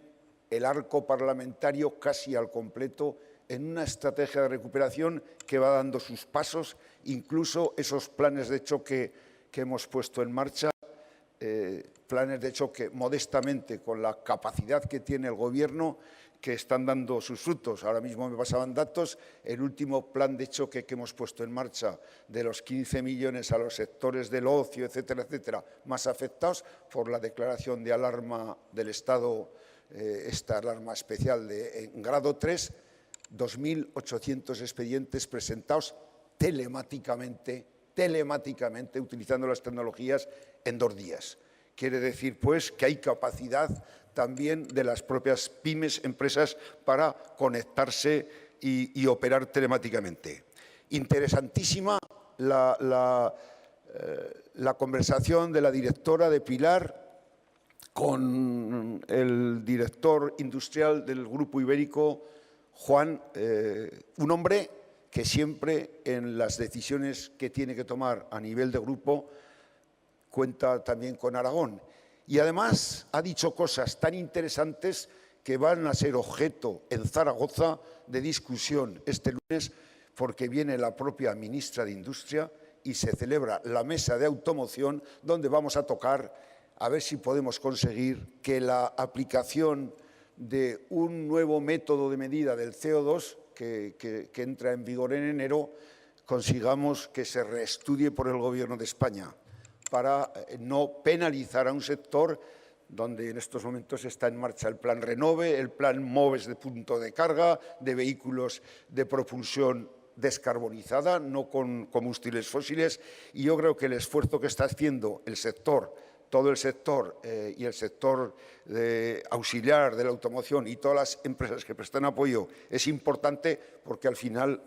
el arco parlamentario casi al completo en una estrategia de recuperación que va dando sus pasos, incluso esos planes de choque que hemos puesto en marcha, planes de choque modestamente con la capacidad que tiene el Gobierno, que están dando sus frutos. Ahora mismo me pasaban datos, el último plan de choque que hemos puesto en marcha de los 15 millones a los sectores del ocio, etcétera, etcétera, más afectados por la declaración de alarma del Estado, esta alarma especial en grado 3, 2.800 expedientes presentados telemáticamente, utilizando las tecnologías en 2 días. Quiere decir, pues, que hay capacidad también de las propias pymes, empresas, para conectarse y operar telemáticamente. Interesantísima la conversación de la directora de Pilar con el director industrial del Grupo Ibérico, Juan, un hombre que siempre en las decisiones que tiene que tomar a nivel de grupo cuenta también con Aragón. Y además ha dicho cosas tan interesantes que van a ser objeto en Zaragoza de discusión este lunes, porque viene la propia ministra de Industria y se celebra la mesa de automoción, donde vamos a tocar a ver si podemos conseguir que la aplicación de un nuevo método de medida del CO2 que entra en vigor en enero consigamos que se reestudie por el Gobierno de España para no penalizar a un sector donde en estos momentos está en marcha el plan Renove, el plan MOVES de punto de carga, de vehículos de propulsión descarbonizada, no con combustibles fósiles, y yo creo que el esfuerzo que está haciendo el sector, todo el sector y el sector auxiliar de la automoción y todas las empresas que prestan apoyo es importante porque al final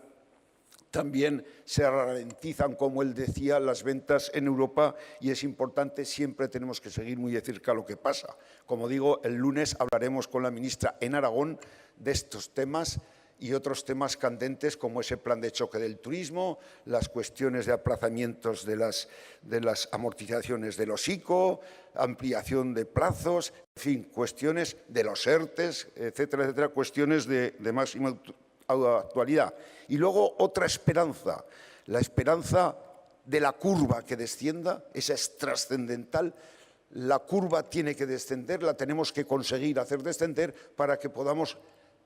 también se ralentizan, como él decía, las ventas en Europa y es importante, siempre tenemos que seguir muy de cerca lo que pasa. Como digo, el lunes hablaremos con la ministra en Aragón de estos temas y otros temas candentes como ese plan de choque del turismo, las cuestiones de aplazamientos de las amortizaciones de los ICO, ampliación de plazos, en fin, cuestiones de los ERTES, etcétera, etcétera, cuestiones de máxima actualidad. Y luego otra esperanza, la esperanza de la curva que descienda, esa es trascendental. La curva tiene que descender, la tenemos que conseguir hacer descender para que podamos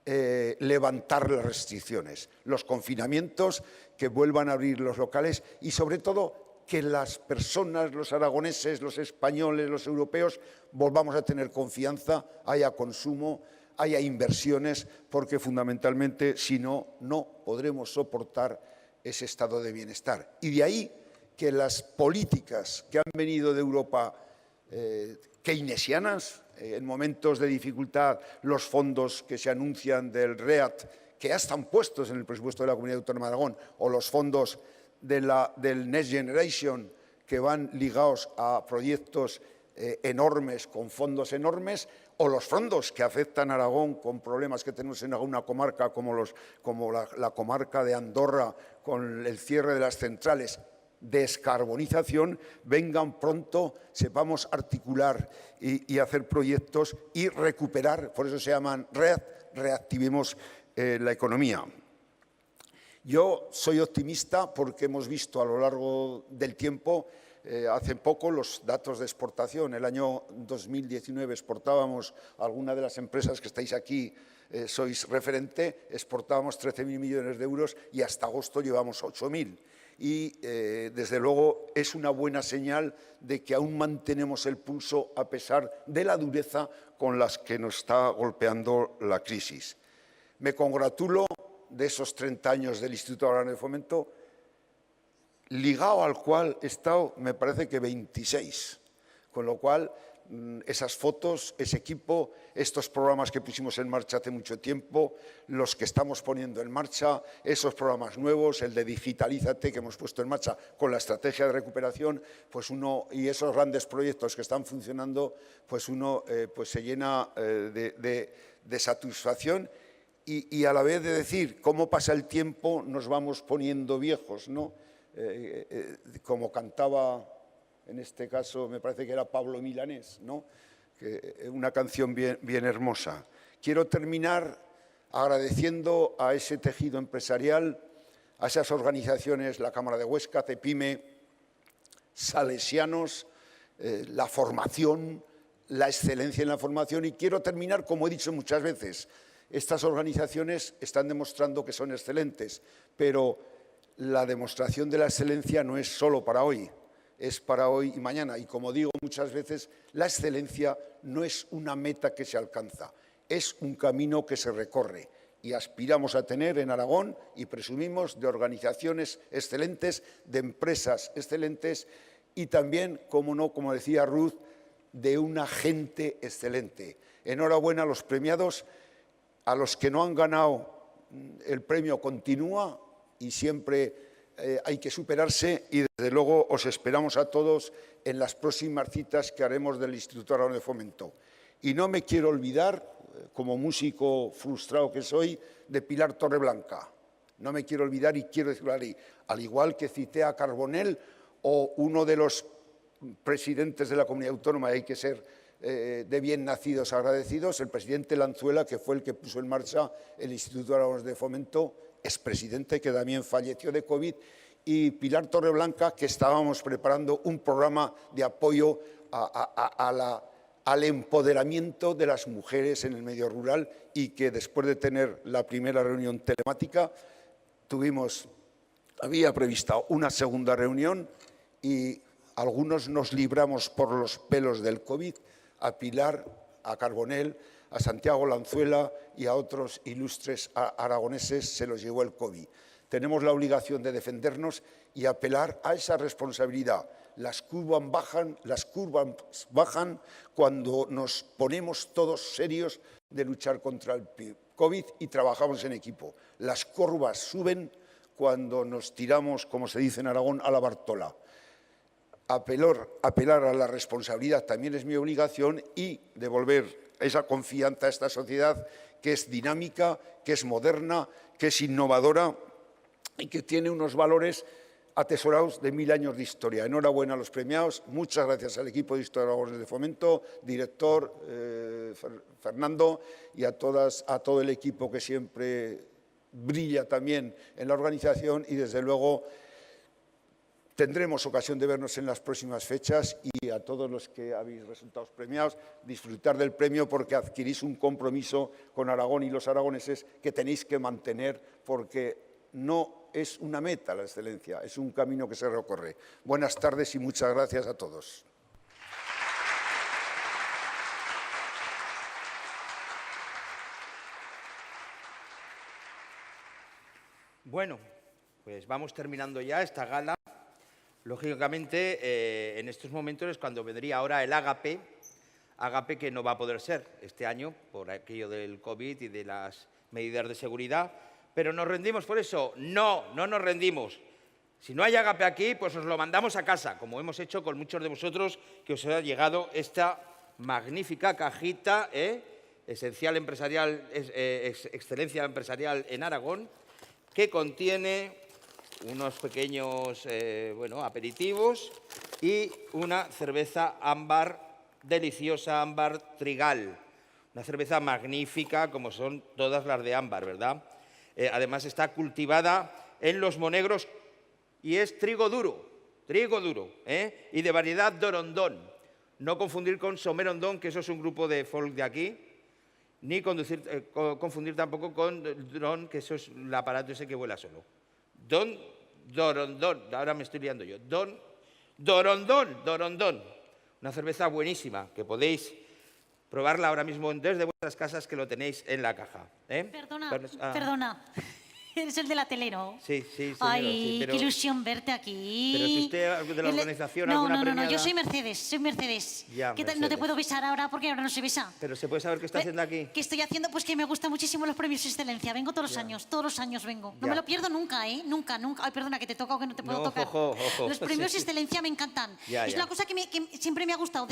levantar las restricciones, los confinamientos, que vuelvan a abrir los locales y sobre todo que las personas, los aragoneses, los españoles, los europeos, volvamos a tener confianza, haya consumo, haya inversiones, porque fundamentalmente, si no, no podremos soportar ese estado de bienestar. Y de ahí que las políticas que han venido de Europa keynesianas, en momentos de dificultad, los fondos que se anuncian del REACT, que ya están puestos en el presupuesto de la Comunidad Autónoma de Aragón, o los fondos del Next Generation, que van ligados a proyectos enormes, con fondos enormes, o los fondos que afectan a Aragón con problemas que tenemos en alguna comarca como la comarca de Andorra con el cierre de las centrales, descarbonización, vengan pronto, sepamos articular y hacer proyectos y recuperar, por eso se llaman reactivemos la economía. Yo soy optimista porque hemos visto a lo largo del tiempo, hace poco, los datos de exportación. El año 2019 exportábamos, alguna de las empresas que estáis aquí sois referente, exportábamos 13.000 millones de euros y hasta agosto llevamos 8.000. Y, desde luego, es una buena señal de que aún mantenemos el pulso a pesar de la dureza con la que nos está golpeando la crisis. Me congratulo de esos 30 años del Instituto Aragonés de Fomento, ligado al cual he estado, me parece que 26, con lo cual esas fotos, ese equipo, estos programas que pusimos en marcha hace mucho tiempo, los que estamos poniendo en marcha, esos programas nuevos, el de Digitalízate que hemos puesto en marcha con la estrategia de recuperación, pues uno, y esos grandes proyectos que están funcionando, pues uno pues se llena de satisfacción y a la vez de decir cómo pasa el tiempo nos vamos poniendo viejos, ¿no? Como cantaba, en este caso me parece que era Pablo Milanés, ¿no? Una canción bien hermosa. Quiero terminar agradeciendo a ese tejido empresarial, a esas organizaciones, la Cámara de Huesca, CEPIME, Salesianos, la formación, la excelencia en la formación. Y quiero terminar, como he dicho muchas veces, estas organizaciones están demostrando que son excelentes, pero la demostración de la excelencia no es solo para hoy, es para hoy y mañana. Y como digo muchas veces, la excelencia no es una meta que se alcanza, es un camino que se recorre. Y aspiramos a tener en Aragón, y presumimos, de organizaciones excelentes, de empresas excelentes y también, como no, como decía Ruth, de una gente excelente. Enhorabuena a los premiados, a los que no han ganado el premio continúa y siempre hay que superarse y desde luego os esperamos a todos en las próximas citas que haremos del Instituto Aragonés de Fomento. Y no me quiero olvidar, como músico frustrado que soy, de Pilar Torreblanca. No me quiero olvidar y quiero decirlo ahí, al igual que cité a Carbonell o uno de los presidentes de la Comunidad Autónoma, hay que ser de bien nacidos agradecidos, el presidente Lanzuela, que fue el que puso en marcha el Instituto Aragonés de Fomento, expresidente que también falleció de COVID, y Pilar Torreblanca, que estábamos preparando un programa de apoyo al empoderamiento de las mujeres en el medio rural y que después de tener la primera reunión telemática tuvimos había prevista una segunda reunión y algunos nos libramos por los pelos del COVID, a Pilar, a Carbonell, a Santiago Lanzuela y a otros ilustres aragoneses se los llevó el COVID. Tenemos la obligación de defendernos y apelar a esa responsabilidad. Las curvas bajan cuando nos ponemos todos serios de luchar contra el COVID y trabajamos en equipo. Las curvas suben cuando nos tiramos, como se dice en Aragón, a la Bartola. Apelar a la responsabilidad también es mi obligación y devolver esa confianza a esta sociedad que es dinámica, que es moderna, que es innovadora y que tiene unos valores atesorados de 1000 años de historia. Enhorabuena a los premiados, muchas gracias al equipo de Historia Aragones de Fomento, director Fernando y a todo el equipo que siempre brilla también en la organización y desde luego tendremos ocasión de vernos en las próximas fechas y a todos los que habéis resultado premiados, disfrutar del premio porque adquirís un compromiso con Aragón y los aragoneses que tenéis que mantener porque no es una meta la excelencia, es un camino que se recorre. Buenas tardes y muchas gracias a todos. Bueno, pues vamos terminando ya esta gala. Lógicamente, en estos momentos es cuando vendría ahora el Ágape que no va a poder ser este año por aquello del COVID y de las medidas de seguridad, pero ¿nos rendimos por eso? No, no nos rendimos. Si no hay Ágape aquí, pues os lo mandamos a casa, como hemos hecho con muchos de vosotros que os ha llegado esta magnífica cajita, Excelencia Empresarial en Aragón, que contiene unos pequeños aperitivos y una cerveza ámbar, deliciosa ámbar Trigal. Una cerveza magnífica, como son todas las de ámbar, ¿verdad? Además está cultivada en los Monegros y es trigo duro, y de variedad Dorondón. No confundir con Somerondón, que eso es un grupo de folk de aquí, ni confundir tampoco con Dron, que eso es el aparato ese que vuela solo. Dorondón, ahora me estoy liando yo. Dorondón. Una cerveza buenísima, que podéis probarla ahora mismo desde vuestras casas, que lo tenéis en la caja. Perdona. Eres el del atelero. Sí, señora, Ay, sí, pero, qué ilusión verte aquí. Pero si usted de la organización alguna premiada... No, yo soy Mercedes. Ya, ¿Qué tal? No te puedo besar ahora porque ahora no se besa. Pero ¿se puede saber qué está haciendo aquí? ¿Qué estoy haciendo? Pues que me gustan muchísimo los premios Excelencia. Vengo todos los años vengo. No me lo pierdo nunca, ¿eh? Nunca. Ay, perdona, que te toca o que no te puedo tocar. Ojo. Los premios Excelencia me encantan. Es una cosa que siempre me ha gustado,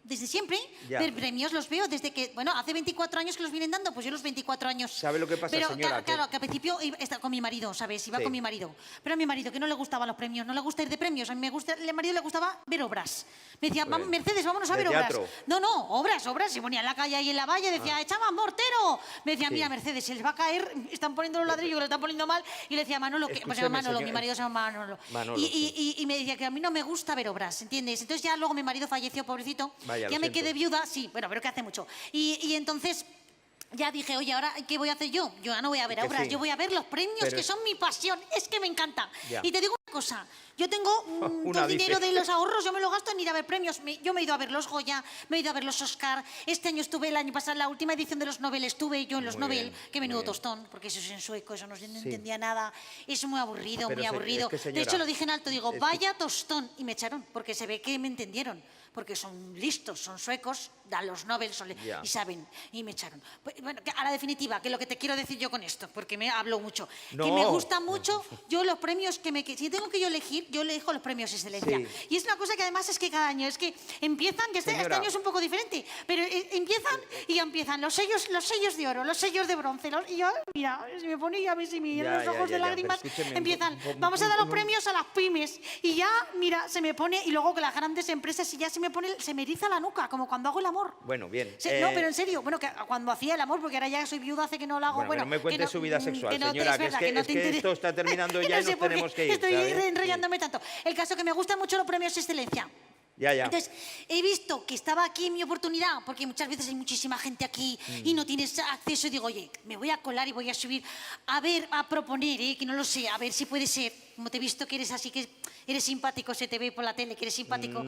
desde siempre, ver premios, los veo desde que, hace 24 años que los vienen dando, pues yo los 24 años. ¿Sabe lo que pasa, señora? Claro, que al principio iba con mi marido, ¿sabes? Iba con mi marido. Pero a mi marido, que no le gustaban los premios, no le gusta ir de premios, a mi marido le gustaba ver obras. Me decía, Mercedes, vámonos a ver obras. No, obras, se ponía en la calle ahí en la valle, decía, echaba mortero. Me decía, mira, Mercedes, se les va a caer, están poniendo los ladrillos, que lo están poniendo mal. Y le decía, Manolo, mi marido se llama Manolo. Y me decía que a mí no me gusta ver obras, ¿entiendes? Entonces ya luego mi marido falleció, pobrecito. Ya me quedé viuda, sí, pero que hace mucho. Y entonces ya dije, oye, ¿ahora qué voy a hacer yo? Yo ya no voy a ver obras, yo voy a ver los premios, que son mi pasión, es que me encanta. Y te digo una cosa, yo tengo todo el dinero de los ahorros, yo me lo gasto en ir a ver premios. Yo me he ido a ver los Goya, me he ido a ver los Oscar. Este año estuve, el año pasado, la última edición de los Nobel, estuve yo en los Nobel. Qué menudo tostón, porque eso es en sueco, eso no entendía nada. Es muy aburrido, muy aburrido. De hecho, lo dije en alto, digo, vaya tostón. Y me echaron, porque se ve que me entendieron. Porque son listos, son suecos, dan los Nobel y saben, y me echaron. Bueno, a la definitiva, que lo que te quiero decir yo con esto, porque me hablo mucho, que me gusta mucho, yo los premios si tengo que yo elegir, yo elijo los premios Excelencia. Y es una cosa que además es que cada año, es que empiezan, que este año es un poco diferente, pero empiezan los sellos de oro, los sellos de bronce, y yo, mira, se me pone a ver si me los ojos de lágrimas, empiezan, vamos a dar los premios a las pymes, y ya, mira, se me pone, y luego que las grandes empresas, y ya se me eriza la nuca, como cuando hago el amor. Bueno, bien. No, pero en serio, que cuando hacía el amor, porque ahora ya soy viuda, hace que no lo hago. Bueno, no me cuente su vida sexual, señora, que esto está terminando ya y nos tenemos que ir. Estoy enrollándome tanto. El caso que me gustan mucho los premios Excelencia. Ya. Entonces, he visto que estaba aquí mi oportunidad, porque muchas veces hay muchísima gente aquí y no tienes acceso, y digo, oye, me voy a colar y voy a subir, a ver, a proponer, que no lo sé, a ver si puede ser, como te he visto que eres así, que eres simpático, se te ve por la tele, que eres simpático,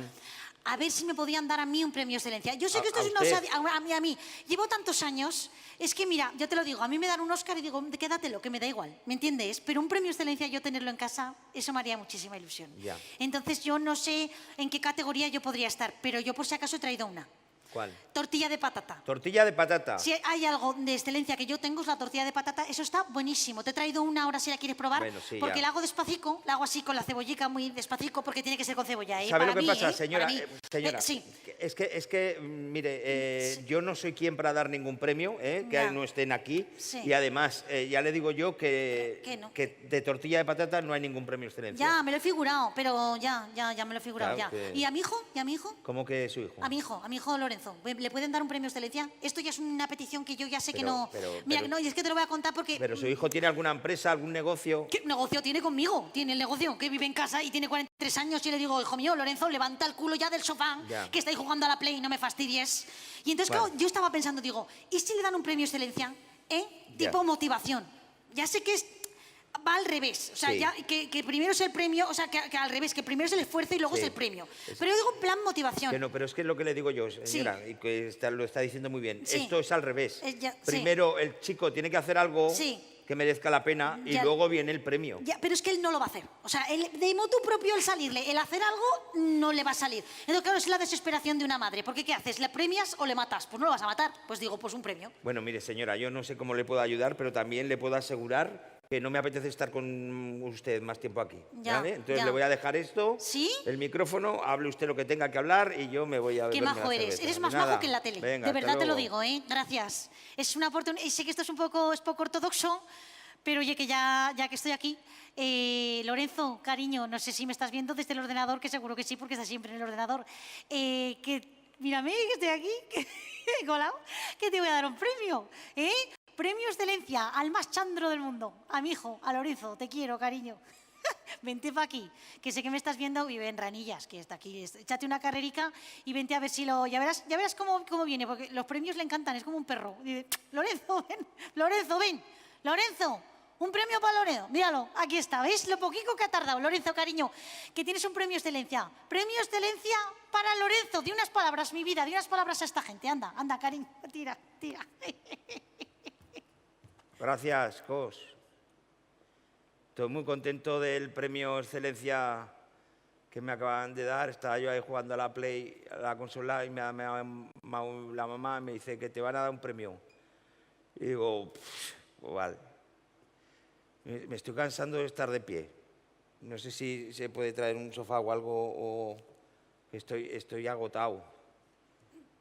a ver si me podían dar a mí un premio de excelencia. Yo sé que esto es una osadía, a mí, llevo tantos años, es que mira, yo te lo digo, a mí me dan un Oscar y digo, quédatelo, que me da igual, ¿me entiendes? Pero un premio de excelencia, yo tenerlo en casa, eso me haría muchísima ilusión. Ya. Entonces yo no sé en qué categoría yo podría estar, pero yo por si acaso he traído una. ¿Cuál? Tortilla de patata. Tortilla de patata. Si hay algo de excelencia que yo tengo es la tortilla de patata, eso está buenísimo. Te he traído una ahora si la quieres probar, Bueno, sí, porque ya. la hago despacito, la hago así con la cebollica muy despacito porque tiene que ser con cebolla. ¿Sabe Para lo que mí, pasa, señora? Para mí. Señora, Sí. es que mire, yo no soy quien para dar ningún premio, que Ya. no estén aquí. Sí. Y además, ya le digo yo Que no. que de tortilla de patata no hay ningún premio de excelencia. Ya, me lo he figurado, pero ya me lo he figurado, Claro ya. que- ¿Y a mi hijo? ¿Cómo que su hijo? A mi hijo Lorenzo. ¿Le pueden dar un premio de excelencia? Esto ya es una petición que yo ya sé que no... Mira, no, y es que te lo voy a contar porque... ¿Pero su hijo tiene alguna empresa, algún negocio? ¿Qué negocio tiene conmigo? Tiene el negocio, que vive en casa y tiene 43 años y le digo, hijo mío, Lorenzo, levanta el culo ya del sofá, Ya. que estáis jugando a la Play y no me fastidies. Y entonces, Vale. claro, yo estaba pensando, digo, ¿y si le dan un premio de excelencia? Tipo motivación. Ya sé que va al revés, o sea, Sí. ya, que primero es el premio, o sea, que al revés, que primero es el esfuerzo y luego Sí. es el premio. Pero yo digo en plan motivación. Que no, pero es que es lo que le digo yo, señora, y que lo está diciendo muy bien. Sí. Esto es al revés. Sí. Primero el chico tiene que hacer algo Sí. que merezca la pena y Ya. luego viene el premio. Ya, pero es que él no lo va a hacer. O sea, de motu propio el salirle, el hacer algo no le va a salir. Entonces, claro, es la desesperación de una madre. Porque ¿qué haces? ¿Le premias o le matas? Pues no lo vas a matar. Pues digo, pues un premio. Bueno, mire, señora, yo no sé cómo le puedo ayudar, pero también le puedo asegurar que no me apetece estar con usted más tiempo aquí. Ya, ¿vale? Entonces ya. le voy a dejar esto, ¿Sí? el micrófono, hable usted lo que tenga que hablar y yo me voy a Qué beberme majo la eres. cerveza. Eres más Nada. majo que en la tele. Venga, de hasta verdad te lo luego. digo, ¿eh? Gracias. Es una oportunidad. Y sé que esto es es poco ortodoxo, pero oye, que ya que estoy aquí. Lorenzo, cariño, no sé si me estás viendo desde el ordenador, que seguro que sí, porque estás siempre en el ordenador. Mírame, que estoy aquí, que he colado, que te voy a dar un premio, Premio Excelencia al más chandro del mundo. A mi hijo, a Lorenzo, te quiero, cariño. Vente para aquí, que sé que me estás viendo, vive en Ranillas, que está aquí. Échate una carrerica y vente a ver si lo... Ya verás cómo viene, porque los premios le encantan, es como un perro. Dice, Lorenzo, ven, Lorenzo, ven, Lorenzo. Un premio para Lorenzo, míralo, aquí está, ¿veis lo poquito que ha tardado? Lorenzo, cariño, que tienes un premio excelencia. Premio excelencia para Lorenzo, di unas palabras, mi vida, di unas palabras a esta gente. Anda, cariño, tira. Gracias, Cos. Estoy muy contento del premio Excelencia que me acaban de dar. Estaba yo ahí jugando a la Play, a la consola, y la mamá me dice que te van a dar un premio. Y digo, pues vale. Me estoy cansando de estar de pie. No sé si se puede traer un sofá o algo, o estoy agotado.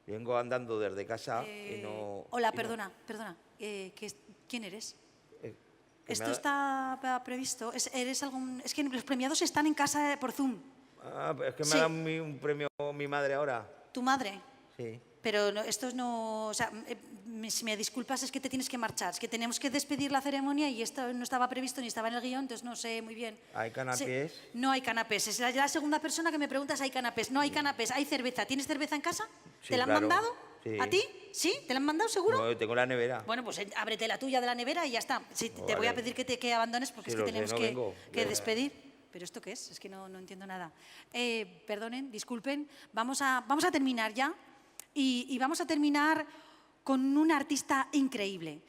Vengo andando desde casa y no... Hola, y no- perdona. ¿Quién eres? que ¿Esto me ha- está previsto? Es que los premiados están en casa por Zoom. Ah, es que me Sí. ha dado un premio mi madre ahora. ¿Tu madre? Sí. Pero esto no... O sea, si me disculpas, es que te tienes que marchar. Es que tenemos que despedir la ceremonia y esto no estaba previsto ni estaba en el guión, entonces no sé muy bien. ¿Hay canapés? Sí, no hay canapés. Es la segunda persona que me pregunta si hay canapés. No hay canapés, hay cerveza. ¿Tienes cerveza en casa? Sí, ¿Te la han claro. mandado? Sí. ¿A ti? ¿Sí? ¿Te la han mandado seguro? No, tengo la nevera. Bueno, pues ábrete la tuya de la nevera y ya está. Sí, te voy a vale. pedir que abandones porque Sí, es que lo sé, tenemos no vengo. que Venga. despedir. ¿Pero esto qué es? Es que no entiendo nada. Perdonen, disculpen. Vamos a terminar ya y vamos a terminar con un artista increíble.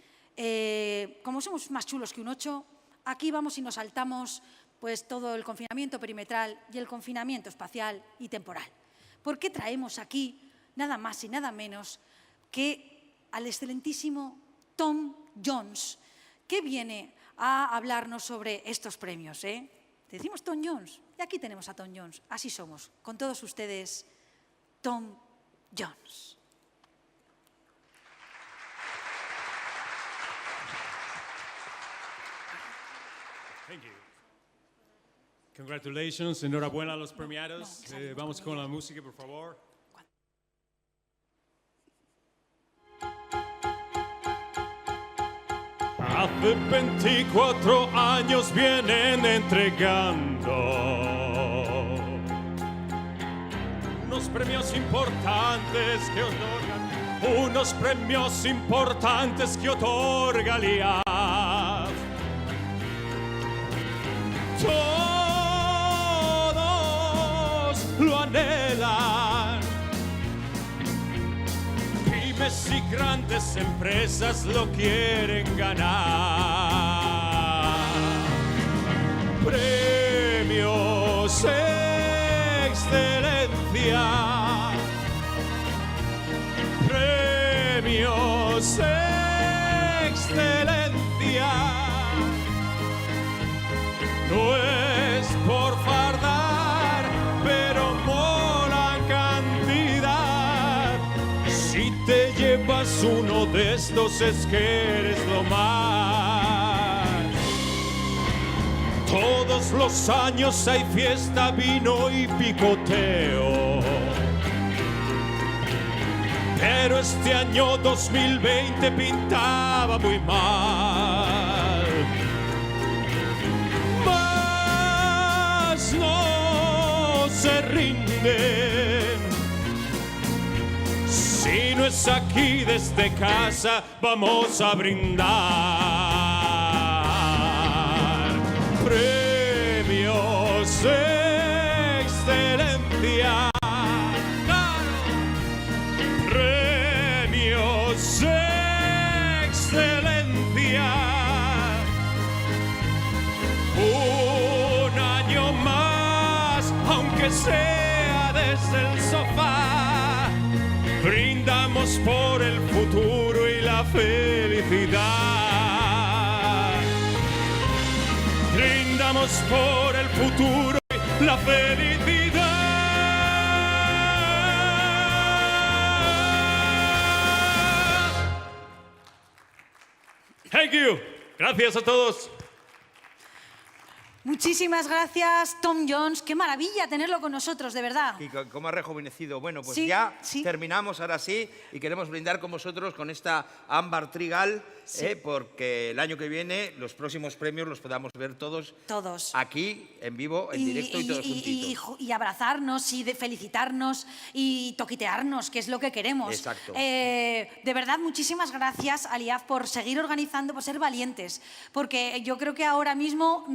Como somos más chulos que un 8, aquí vamos y nos saltamos pues todo el confinamiento perimetral y el confinamiento espacial y temporal. ¿Por qué traemos aquí nada más y nada menos que al excelentísimo Tom Jones, que viene a hablarnos sobre estos premios? Decimos Tom Jones, y aquí tenemos a Tom Jones. Así somos. Con todos ustedes, Tom Jones. Thank you. Congratulations, enhorabuena a los premiados. Vamos con la música, por favor. Hace 24 años vienen entregando premios importantes que otorgan, unos premios importantes que otorga el IAF. Todos lo anhelan, pymes y grandes empresas lo quieren ganar. Premios Excelencia, premios Excelencia. No es por fardar, pero mola cantidad. Si te llevas uno de estos es que eres lo más. Todos los años hay fiesta, vino y picoteo. Pero este año 2020 pintaba muy mal. Mas no se rinden. Si no es aquí desde casa, vamos a brindar. Premios Excelencia. Premios Excelencia. Un año más, aunque sea desde el sofá, brindamos por el futuro y la felicidad. Brindamos por el futuro y la felicidad. Thank you. Gracias a todos. Muchísimas gracias, Tom Jones. Qué maravilla tenerlo con nosotros, de verdad. Y cómo ha rejuvenecido. Bueno, pues Sí, ya sí. terminamos ahora sí y queremos brindar con vosotros con esta ámbar trigal, porque el año que viene los próximos premios los podamos ver todos aquí, en vivo, en directo y todos juntitos. Y abrazarnos y felicitarnos y toquitearnos, que es lo que queremos. Exacto. De verdad, muchísimas gracias, Aliaf, por seguir organizando, por ser valientes, porque yo creo que ahora mismo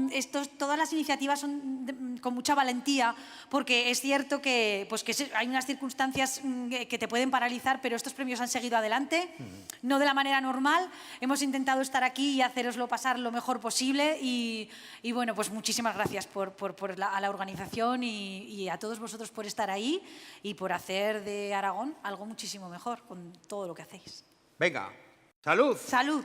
todas las iniciativas son con mucha valentía, porque es cierto que, pues, que hay unas circunstancias que te pueden paralizar, pero estos premios han seguido adelante, no de la manera normal. Hemos intentado estar aquí y haceroslo pasar lo mejor posible y bueno, pues muchísimas gracias a la organización y a todos vosotros por estar ahí y por hacer de Aragón algo muchísimo mejor con todo lo que hacéis. Venga, salud. Salud.